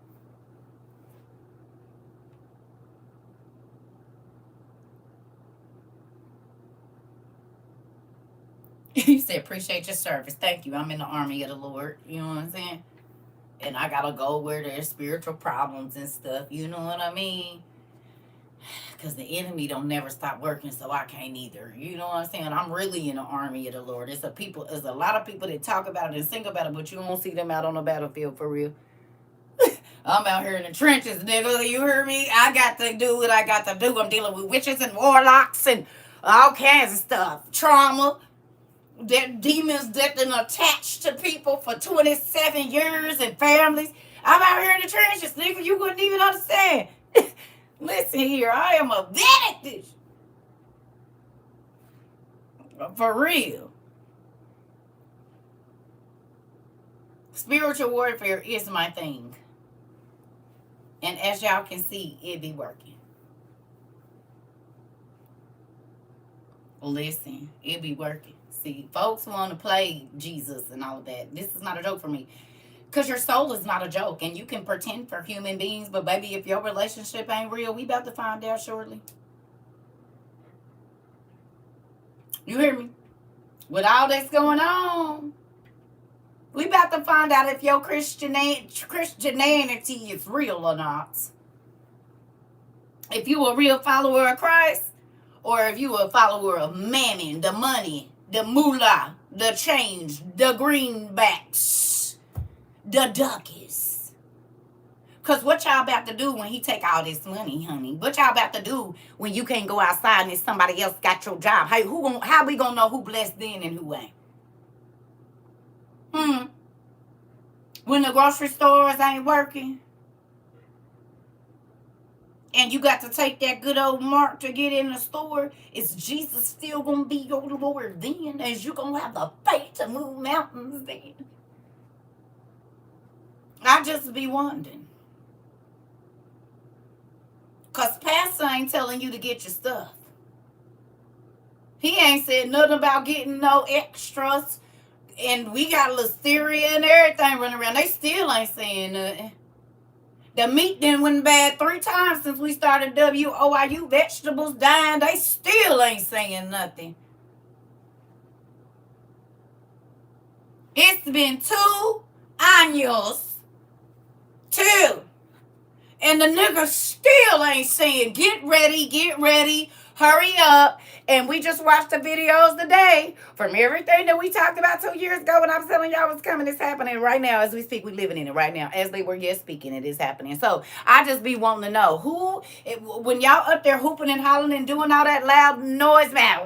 He said, appreciate your service. Thank you. I'm in the army of the Lord. You know what I'm saying? And I gotta go where there's spiritual problems and stuff. You know what I mean? Because the enemy don't never stop working, so I can't either. You know what I'm saying? I'm really in the army of the Lord. It's a lot of people that talk about it and sing about it, but you won't see them out on the battlefield for real. I'm out here in the trenches, nigga. You hear me? I got to do what I got to do. I'm dealing with witches and warlocks and all kinds of stuff. Trauma. That demons that been attached to people for 27 years and families. I'm out here in the trenches, nigga. You wouldn't even understand. Listen here, I am a vet at this. For real. Spiritual warfare is my thing. And as y'all can see, it be working. Listen, it be working. See, folks want to play Jesus and all of that. This is not a joke for me. Because your soul is not a joke. And you can pretend for human beings, but baby, if your relationship ain't real, we about to find out shortly. You hear me? With all that's going on, we about to find out if your Christianity is real or not. If you a real follower of Christ, or if you a follower of mammon, the money, the moolah, the change, the greenbacks, the duckies. Because what y'all about to do when he take all this money, honey? What y'all about to do when you can't go outside and if somebody else got your job? How we gonna know who blessed then and who ain't? When the grocery stores ain't working and you got to take that good old mark to get in the store, is Jesus still gonna be your Lord then? As you gonna have the faith to move mountains then? I just be wondering. Because Pastor ain't telling you to get your stuff. He ain't said nothing about getting no extras. And we got listeria and everything running around. They still ain't saying nothing. The meat then went bad 3 times since we started WOIU. Vegetables dying. They still ain't saying nothing. It's been 2 años. 2. And the niggas still ain't saying, get ready, hurry up. And we just watched the videos today from everything that we talked about 2 years ago when I was telling y'all what's coming. It's happening right now as we speak. We're living in it right now. As they were just speaking, it is happening. So I just be wanting to know when y'all up there hooping and hollering and doing all that loud noise, man,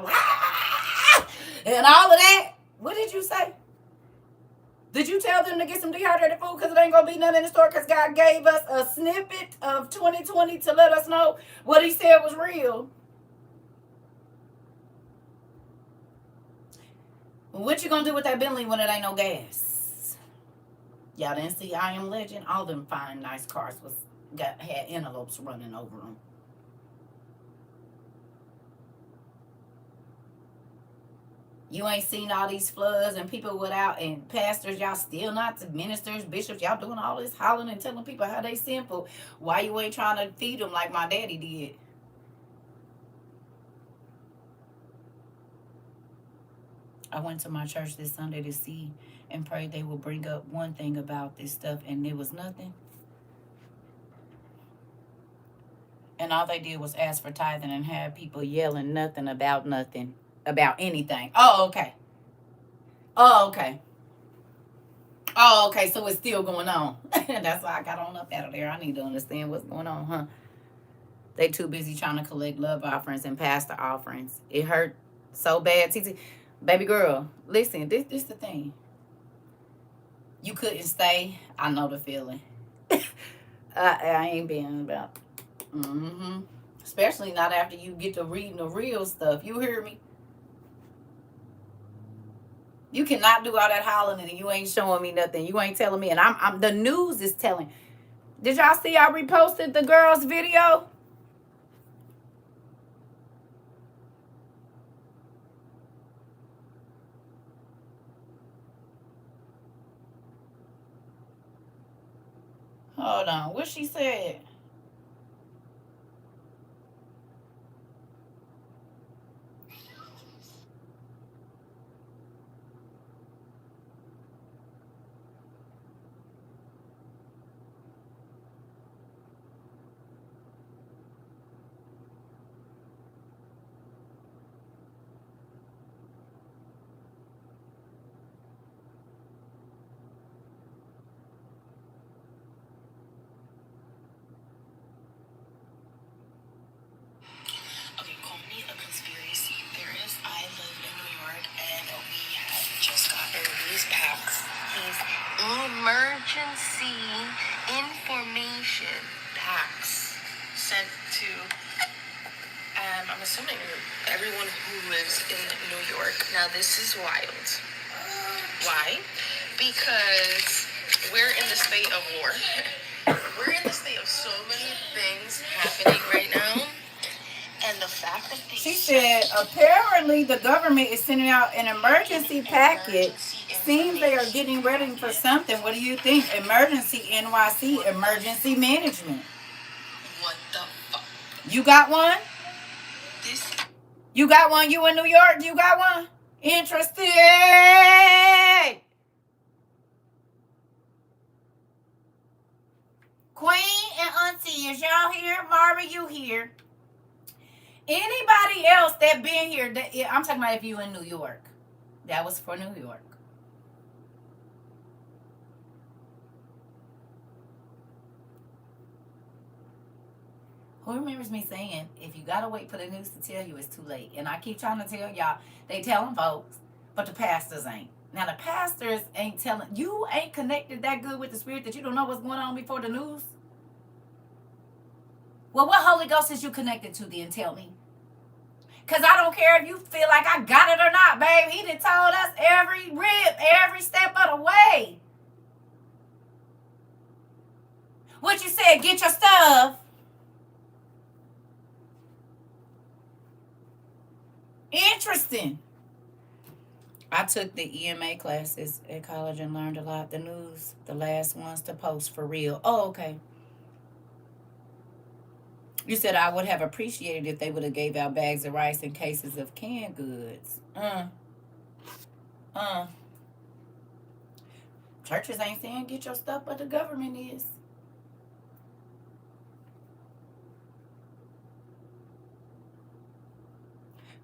and all of that. What did you say? Did you tell them to get some dehydrated food because it ain't going to be none in the store because God gave us a snippet of 2020 to let us know what he said was real? What you going to do with that Bentley when it ain't no gas? Y'all didn't see I Am Legend? All them fine, nice cars had antelopes running over them. You ain't seen all these floods and people without, and pastors, y'all still not, ministers, bishops, y'all doing all this hollering and telling people how they sinful. Why you ain't trying to feed them like my daddy did? I went to my church this Sunday to see and pray they will bring up one thing about this stuff, and it was nothing. And all they did was ask for tithing and have people yelling nothing about anything. Oh, okay. Oh, okay. Oh, okay. So it's still going on. That's why I got on up out of there. I need to understand what's going on, huh? They too busy trying to collect love offerings and pastor offerings. It hurt so bad. TT, baby girl, listen, this the thing. You couldn't stay. I know the feeling. I ain't been about. Mm-hmm. Especially not after you get to reading the real stuff. You hear me? You cannot do all that hollering and you ain't showing me nothing. You ain't telling me. And I'm the news is telling. Did y'all see I reposted the girl's video? Hold on. What she said? Okay, call me a conspiracy theorist. I live in New York and we have just gotten these packs. These emergency information packs sent to, I'm assuming everyone who lives in New York. Now this is wild. Why? Because we're in the state of war. We're in the state of so many things happening right now. And the fact that she said apparently the government is sending out an emergency packet. Seems they are getting ready for something. What do you think? Emergency NYC, emergency management. What the fuck? You got one? This. You got one? You in New York? You got one? Interested? Queen and Auntie, is y'all here? Mara, you here? Anybody else that been here? I'm talking about if you in New York. That was for New York. Who remembers me saying, if you gotta wait for the news to tell you, it's too late? And I keep trying to tell y'all, they telling folks, but the pastors ain't. Now the pastors ain't telling. You ain't connected that good with the spirit that you don't know what's going on before the news. Well, what Holy Ghost is you connected to then? Tell me. Because I don't care if you feel like I got it or not, babe. He done told us every rib, every step of the way. What you said, get your stuff. Interesting. I took the EMA classes at college and learned a lot. The news, the last ones to post for real. Oh, okay. You said I would have appreciated if they would have gave out bags of rice and cases of canned goods. Churches ain't saying get your stuff, but the government is.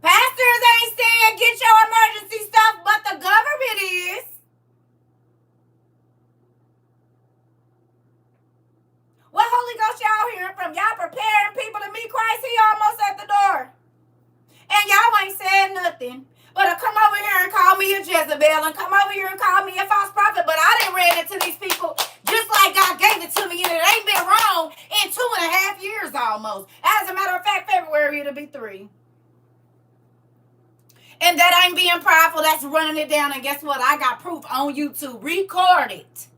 Pastors ain't saying get your emergency stuff, but the government is. What Holy Ghost y'all hearing from? Y'all preparing people to meet Christ? He almost at the door. And y'all ain't said nothing. But come over here and call me a Jezebel and come over here and call me a false prophet. But I didn't read it to these people just like God gave it to me, and it ain't been wrong in 2.5 years almost. As a matter of fact, February it'll be 3. And that ain't being prideful. That's running it down. And guess what? I got proof on YouTube. Record it.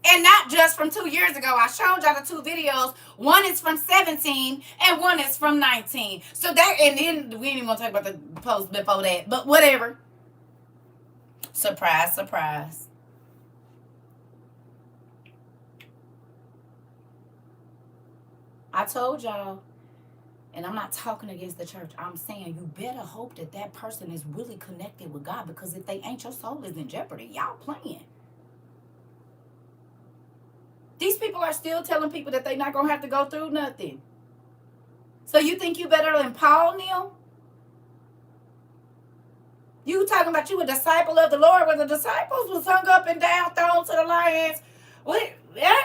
And not just from 2 years ago. I showed y'all the 2 videos. One is from 17 and one is from 19. So that, and then we ain't even gonna talk about the post before that. But whatever. Surprise, surprise. I told y'all, and I'm not talking against the church. I'm saying you better hope that that person is really connected with God, because if they ain't, your soul is in jeopardy. Y'all playing. These people are still telling people that they're not going to have to go through nothing. So you think you better than Paul, Neil? You talking about you a disciple of the Lord, where the disciples was hung up and down, thrown to the lions. I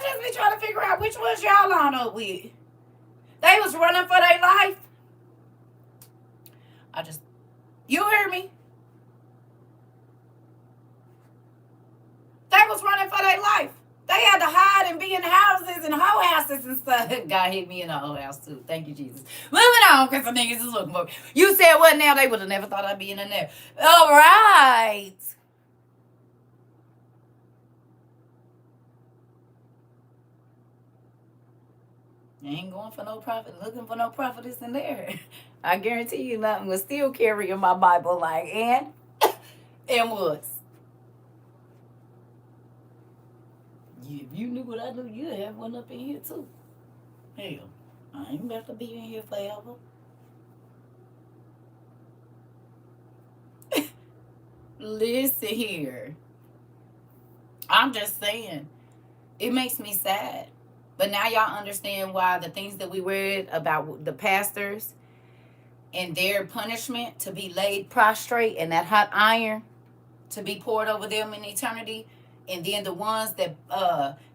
just be trying to figure out which ones y'all line up with. They was running for their life. You hear me? They was running for their life. They had to hide and be in houses and hoe houses and stuff. God hit me in a hoe house too. Thank you, Jesus. Moving on, because the niggas is looking for me. You said what now? They would have never thought I'd be in there. All right. Ain't going for no prophet, looking for no prophetess in there. I guarantee you nothing was still carrying my Bible like, and was. If you knew what I knew, you'd have one up in here too. Hell, I ain't about to be in here forever. Listen here. I'm just saying, it makes me sad. But now y'all understand why the things that we read about the pastors and their punishment to be laid prostrate and that hot iron to be poured over them in eternity. And then the ones that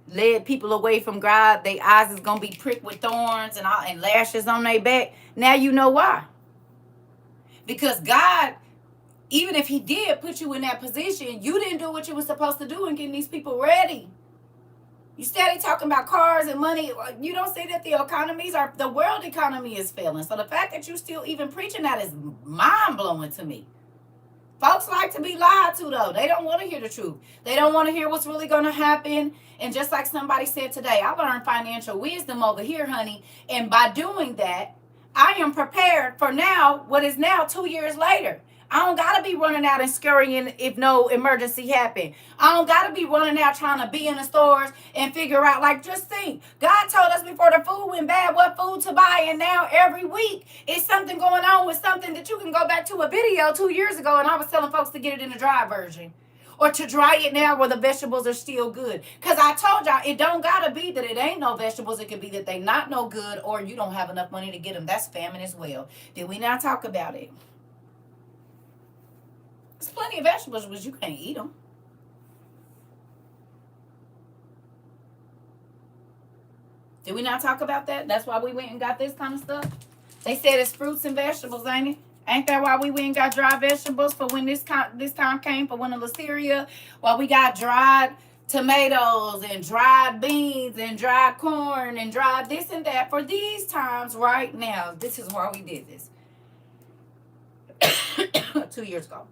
led people away from God, their eyes is going to be pricked with thorns and lashes on their back. Now you know why. Because God, even if he did put you in that position, you didn't do what you were supposed to do in getting these people ready. You steady talking about cars and money. You don't see that the world economy is failing. So the fact that you still even preaching that is mind-blowing to me. Folks like to be lied to, though. They don't want to hear the truth. They don't want to hear what's really going to happen. And just like somebody said today, I learned financial wisdom over here, honey. And by doing that, I am prepared for now, what is now 2 years later. I don't got to be running out and scurrying if no emergency happen. I don't got to be running out trying to be in the stores and figure out, like, just think. God told us before the food went bad what food to buy, and now every week is something going on with something that you can go back to a video 2 years ago, and I was telling folks to get it in the dry version. Or to dry it now where the vegetables are still good. Because I told y'all, it don't got to be that it ain't no vegetables. It could be that they not no good or you don't have enough money to get them. That's famine as well. Did we not talk about it? There's plenty of vegetables, but you can't eat them. Did we not talk about that? That's why we went and got this kind of stuff. They said it's fruits and vegetables, ain't it? Ain't that why we went and got dry vegetables for when this time came for when the listeria? Why we got dried tomatoes and dried beans and dried corn and dried this and that for these times right now. This is why we did this 2 years ago.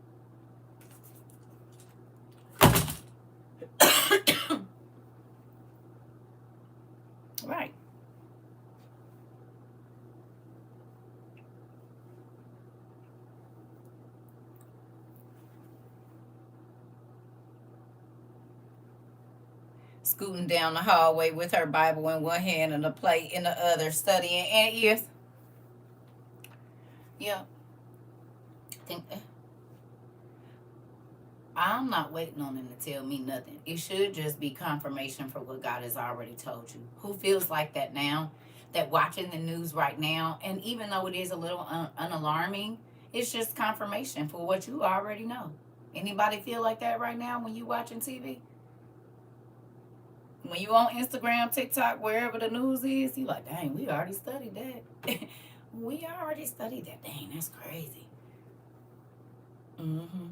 Right. Scooting down the hallway with her Bible in one hand and a plate in the other, studying. And yes, yeah. I'm not waiting on him to tell me nothing. It should just be confirmation for what God has already told you. Who feels like that now? That watching the news right now, and even though it is a little unalarming, it's just confirmation for what you already know. Anybody feel like that right now when you watching TV? When you on Instagram, TikTok, wherever the news is, you like, dang, we already studied that. We already studied that. Dang, that's crazy. Mm-hmm.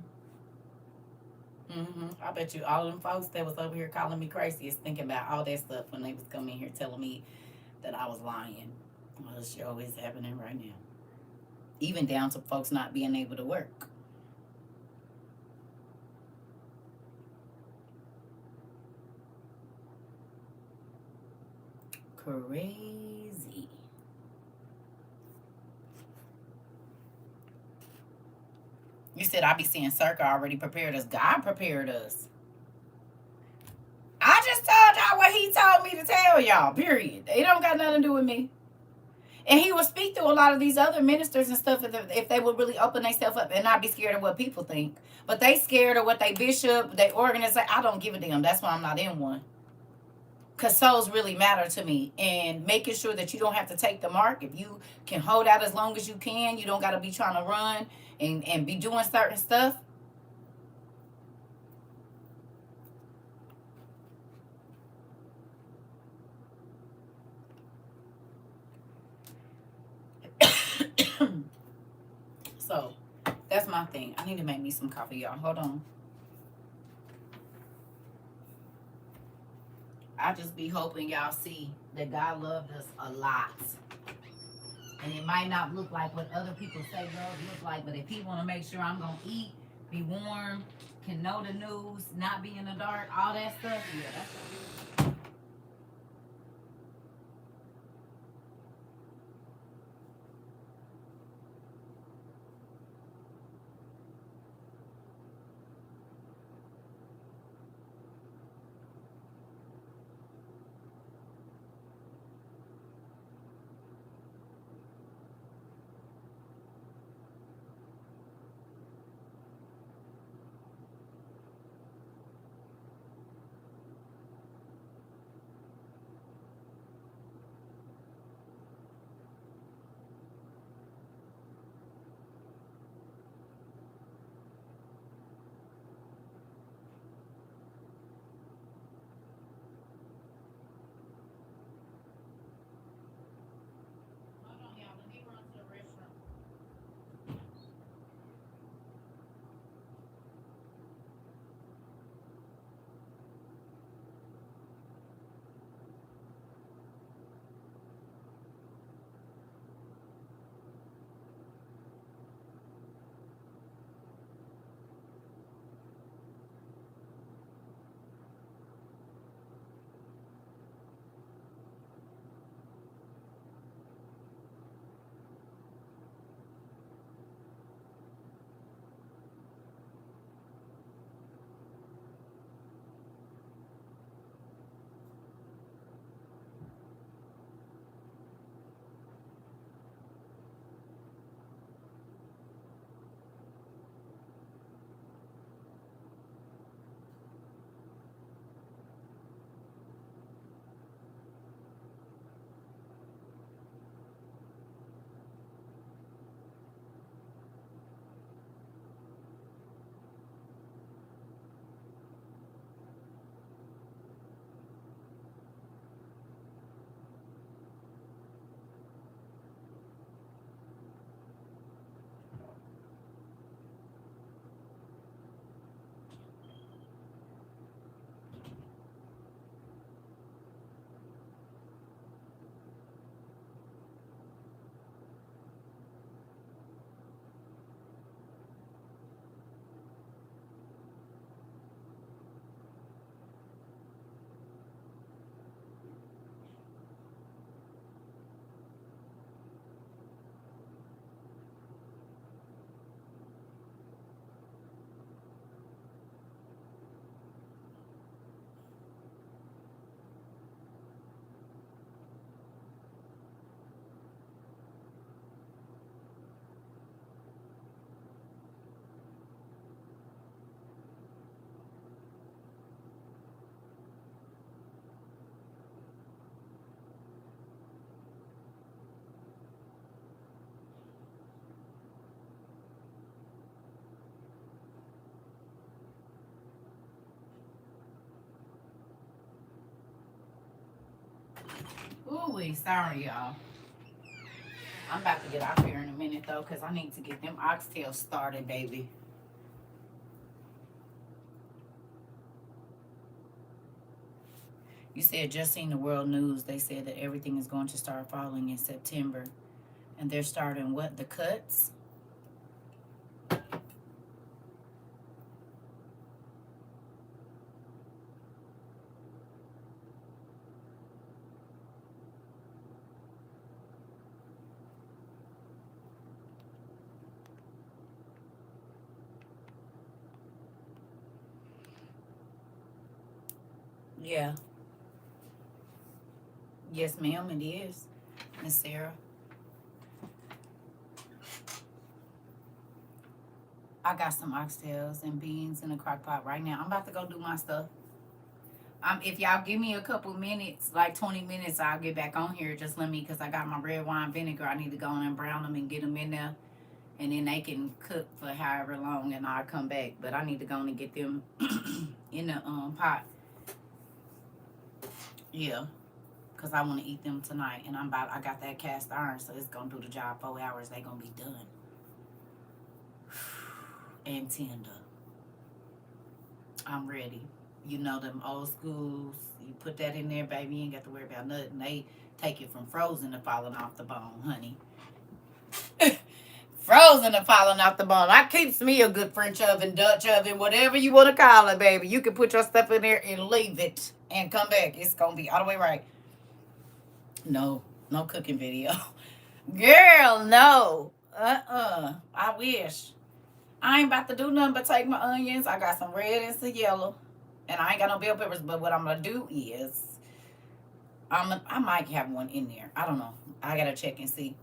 Mm-hmm. I bet you all them folks that was over here calling me crazy is thinking about all that stuff when they was coming here telling me that I was lying. Well, this show is happening right now. Even down to folks not being able to work. Crazy. You said I be seeing CERCA already prepared us. God prepared us. I just told y'all what he told me to tell y'all, period. It don't got nothing to do with me. And he would speak to a lot of these other ministers and stuff if they would really open themselves up and not be scared of what people think. But they scared of what they bishop, they organize. I don't give a damn. That's why I'm not in one. Because souls really matter to me. And making sure that you don't have to take the mark. If you can hold out as long as you can, you don't got to be trying to run and be doing certain stuff. So that's my thing. I need to make me some coffee, y'all. Hold on. I just be hoping y'all see that God loved us a lot. And it might not look like what other people say love look like, but if he want to make sure I'm gonna eat, be warm, can know the news, not be in the dark, all that stuff, yeah, that's Ooh, sorry, y'all. I'm about to get off here in a minute, though, because I need to get them oxtails started, baby. You said just seen the world news. They said that everything is going to start falling in September. And they're starting what? The cuts? Yeah. Yes, ma'am, it is. Miss Sarah. I got some oxtails and beans in a crock pot right now. I'm about to go do my stuff. If y'all give me a couple minutes, like 20 minutes, I'll get back on here. Just let me, because I got my red wine vinegar. I need to go in and brown them and get them in there. And then they can cook for however long and I'll come back. But I need to go and get them in the pot. Yeah. Because I want to eat them tonight. And I got that cast iron, so it's going to do the job 4 hours. They going to be done. And tender. I'm ready. You know them old schools. You put that in there, baby. You ain't got to worry about nothing. They take it from frozen to falling off the bone, honey. Frozen to falling off the bone. I keeps me a good French oven, Dutch oven, whatever you want to call it, baby. You can put your stuff in there and leave it and come back. It's going to be all the way right. No cooking video. Girl, no. I wish. I ain't about to do nothing but take my onions. I got some red and some yellow. And I ain't got no bell peppers, but what I'm going to do is I might have one in there. I don't know. I got to check and see.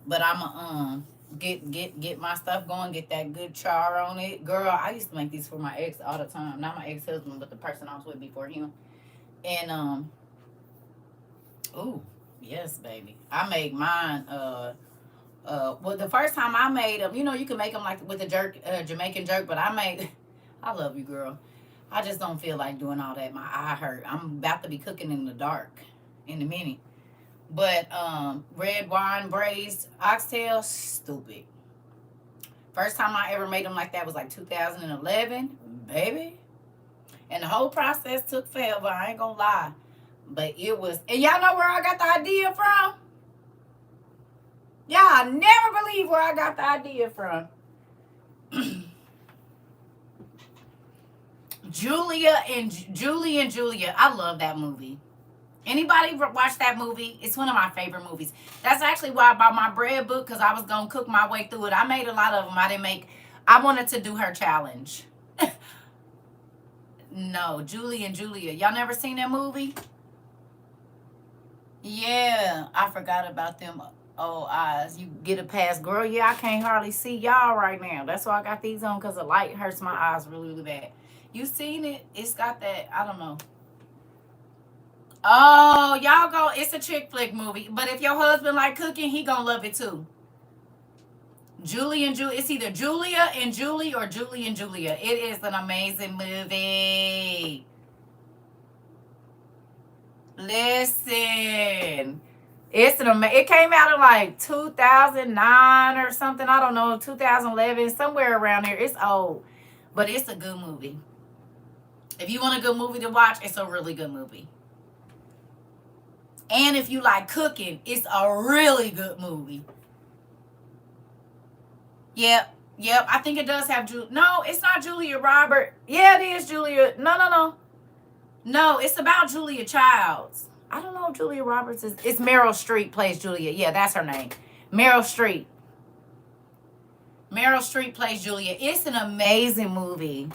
But I'm going to get my stuff going, get that good char on it. Girl, I used to make these for my ex all the time. Not my ex-husband, but the person I was with before him. And, ooh, yes, baby. I made mine, well, the first time I made them, you know, you can make them like with a jerk, Jamaican jerk, but I love you, girl. I just don't feel like doing all that. My eye hurt. I'm about to be cooking in the dark in a minute. But red wine braised oxtail, stupid. First time I ever made them like that was like 2011, baby. And the whole process took forever. I ain't gonna lie. But it was, and y'all know where I got the idea from? Y'all never believe where I got the idea from. Julie and Julia. I love that movie. Anybody watch that movie? It's one of my favorite movies. That's actually why I bought my bread book, because I was going to cook my way through it. I made a lot of them. I wanted to do her challenge. No, Julie and Julia. Y'all never seen that movie? Yeah, I forgot about them old eyes. You get a pass, girl. Yeah, I can't hardly see y'all right now. That's why I got these on, because the light hurts my eyes really, really bad. You seen it? It's got that, I don't know. Oh, y'all go. It's a chick flick movie. But if your husband like cooking, he gonna love it too. Julie and Julie. It's either Julia and Julie or Julie and Julia. It is an amazing movie. Listen. It came out in like 2009 or something. I don't know, 2011, somewhere around there. It's old, but it's a good movie. If you want a good movie to watch, it's a really good movie. And if you like cooking, it's a really good movie. Yep. I think it does have No, it's not Julia Robert. Yeah, it is Julia. No. No, it's about Julia Childs. I don't know if Julia Roberts is. It's Meryl Streep plays Julia. Yeah, that's her name. Meryl Streep. Meryl Streep plays Julia. It's an amazing movie.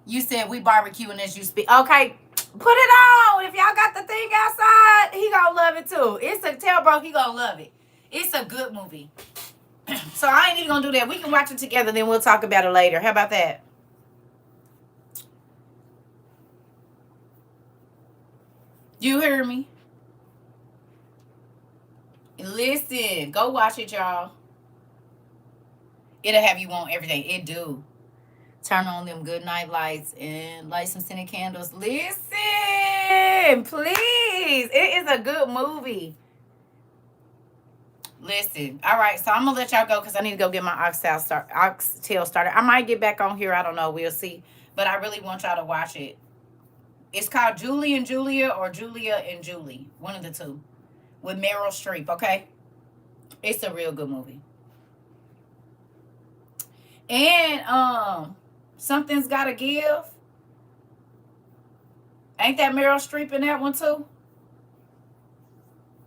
You said we barbecuing as you speak. Okay, put it on. If y'all got the thing outside, he gonna love it too. Tell bro he gonna love it. It's a good movie. So I ain't even gonna do that. We can watch it together, then we'll talk about it later. How about that? You hear me? Listen, go watch it, y'all. It'll have you want everything. It do. Turn on them good night lights and light some scented candles. Listen. Listen, please. It is a good movie. Listen. All right, so I'm gonna let y'all go because I need to go get my oxtail started. I might get back on here. I don't know. We'll see. But I really want y'all to watch it. It's called Julie and Julia or Julia and Julie. One of the two. With Meryl Streep, okay? It's a real good movie. And Something's Gotta Give. Ain't that Meryl Streep in that one too?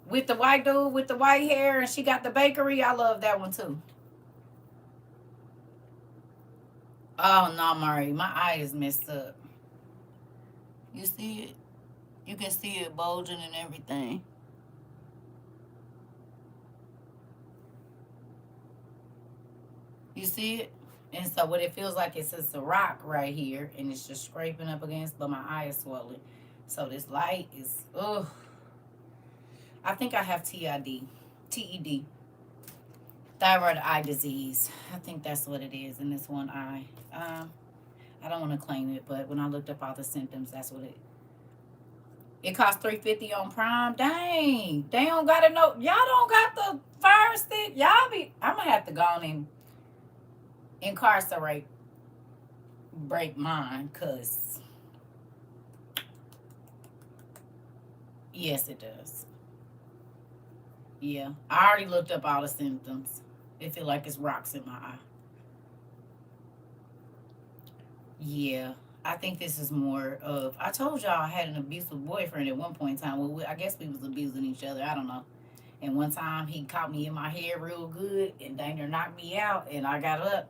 With the white dude with the white hair and she got the bakery. I love that one too. Oh no, Mari, my eye is messed up. You see it? You can see it bulging and everything. You see it? And so what it feels like is just a rock right here and it's just scraping up against, but my eye is swollen. So this light is, ugh. I think I have TED, thyroid eye disease. I think that's what it is in this one eye. I don't want to claim it, but when I looked up all the symptoms, that's what it costs $3.50 on Prime. Dang, they don't gotta know. Y'all don't got the fire stick. Y'all be. I'm gonna have to go on and incarcerate, break mine, cause yes, it does. Yeah, I already looked up all the symptoms. It feel like it's rocks in my eye. Yeah, I think this is more of. I told y'all I had an abusive boyfriend at one point in time. Well, I guess we was abusing each other. I don't know. And one time he caught me in my hair real good, and dang near knocked me out, and I got up.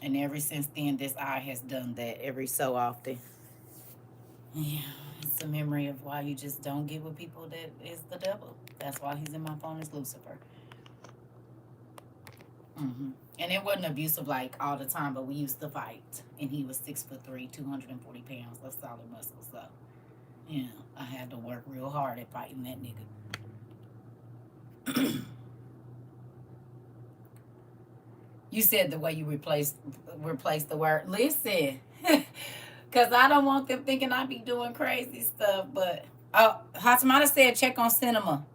And ever since then, this eye has done that every so often. Yeah, it's a memory of why you just don't get with people that is the devil. That's why he's in my phone as Lucifer. And it wasn't abusive like all the time, but we used to fight. And he was 6'3", 240 pounds of solid muscle. So, yeah, I had to work real hard at fighting that nigga. You said the way you replace the word. Listen, because I don't want them thinking I be doing crazy stuff. But Hatamada said check on cinema.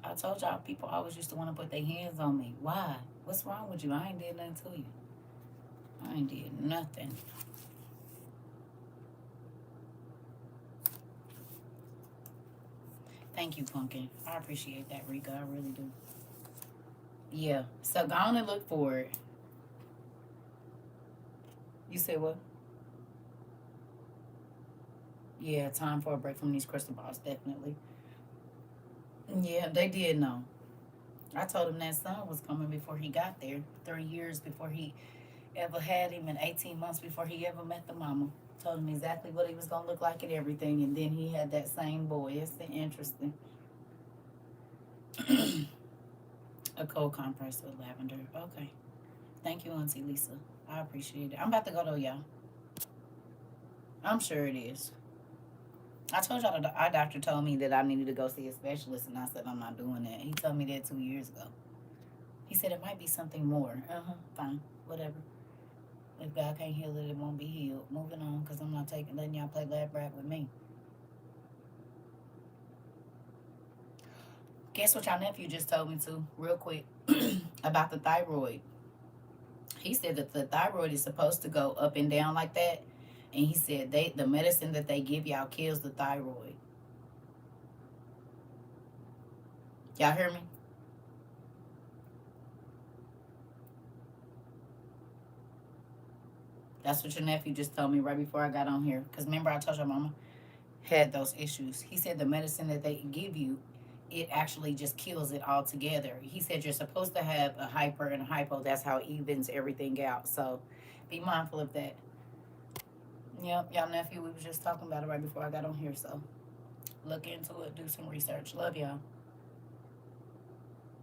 I told y'all people always used to want to put their hands on me. Why? What's wrong with you? I ain't did nothing to you. I ain't did nothing. Thank you, Pumpkin. I appreciate that, Rika. I really do. Yeah. So go on and look for it. You said what? Yeah, time for a break from these crystal balls, definitely. Yeah, they did know. I told him that son was coming before he got there. 3 years before he ever had him, and 18 months before he ever met the mama. Told him exactly what he was gonna look like and everything, and then he had that same boy. It's interesting. A cold compress with lavender. Okay. Thank you, Auntie Lisa. I appreciate it. I'm about to go though, y'all. I'm sure it is. I told y'all the eye doctor told me that I needed to go see a specialist, and I said I'm not doing that. He told me that 2 years ago. He said it might be something more. Fine, whatever. If God can't heal it, it won't be healed. Moving on, because I'm not letting y'all play lab rat with me. Guess what y'all nephew just told me to, real quick, about the thyroid. He said that the thyroid is supposed to go up and down like that. And he said the medicine that they give y'all kills the thyroid. Y'all hear me? That's what your nephew just told me right before I got on here. Because remember I told your mama had those issues. He said the medicine that they give you, it actually just kills it all together. He said you're supposed to have a hyper and a hypo. That's how it evens everything out. So be mindful of that. Yep, y'all nephew, we was just talking about it right before I got on here. So look into it, do some research. Love y'all.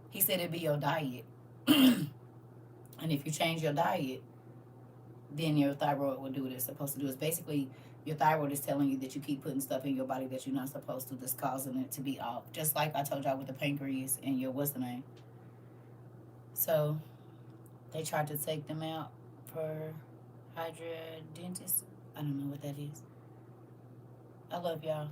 He said it'd be your diet. And if you change your diet, then your thyroid will do what it's supposed to do. It's basically your thyroid is telling you that you keep putting stuff in your body that you're not supposed to, that's causing it to be off. Just like I told y'all with the pancreas and your what's the name. So they tried to take them out for Hydra dentist. I don't know what that is. I love y'all.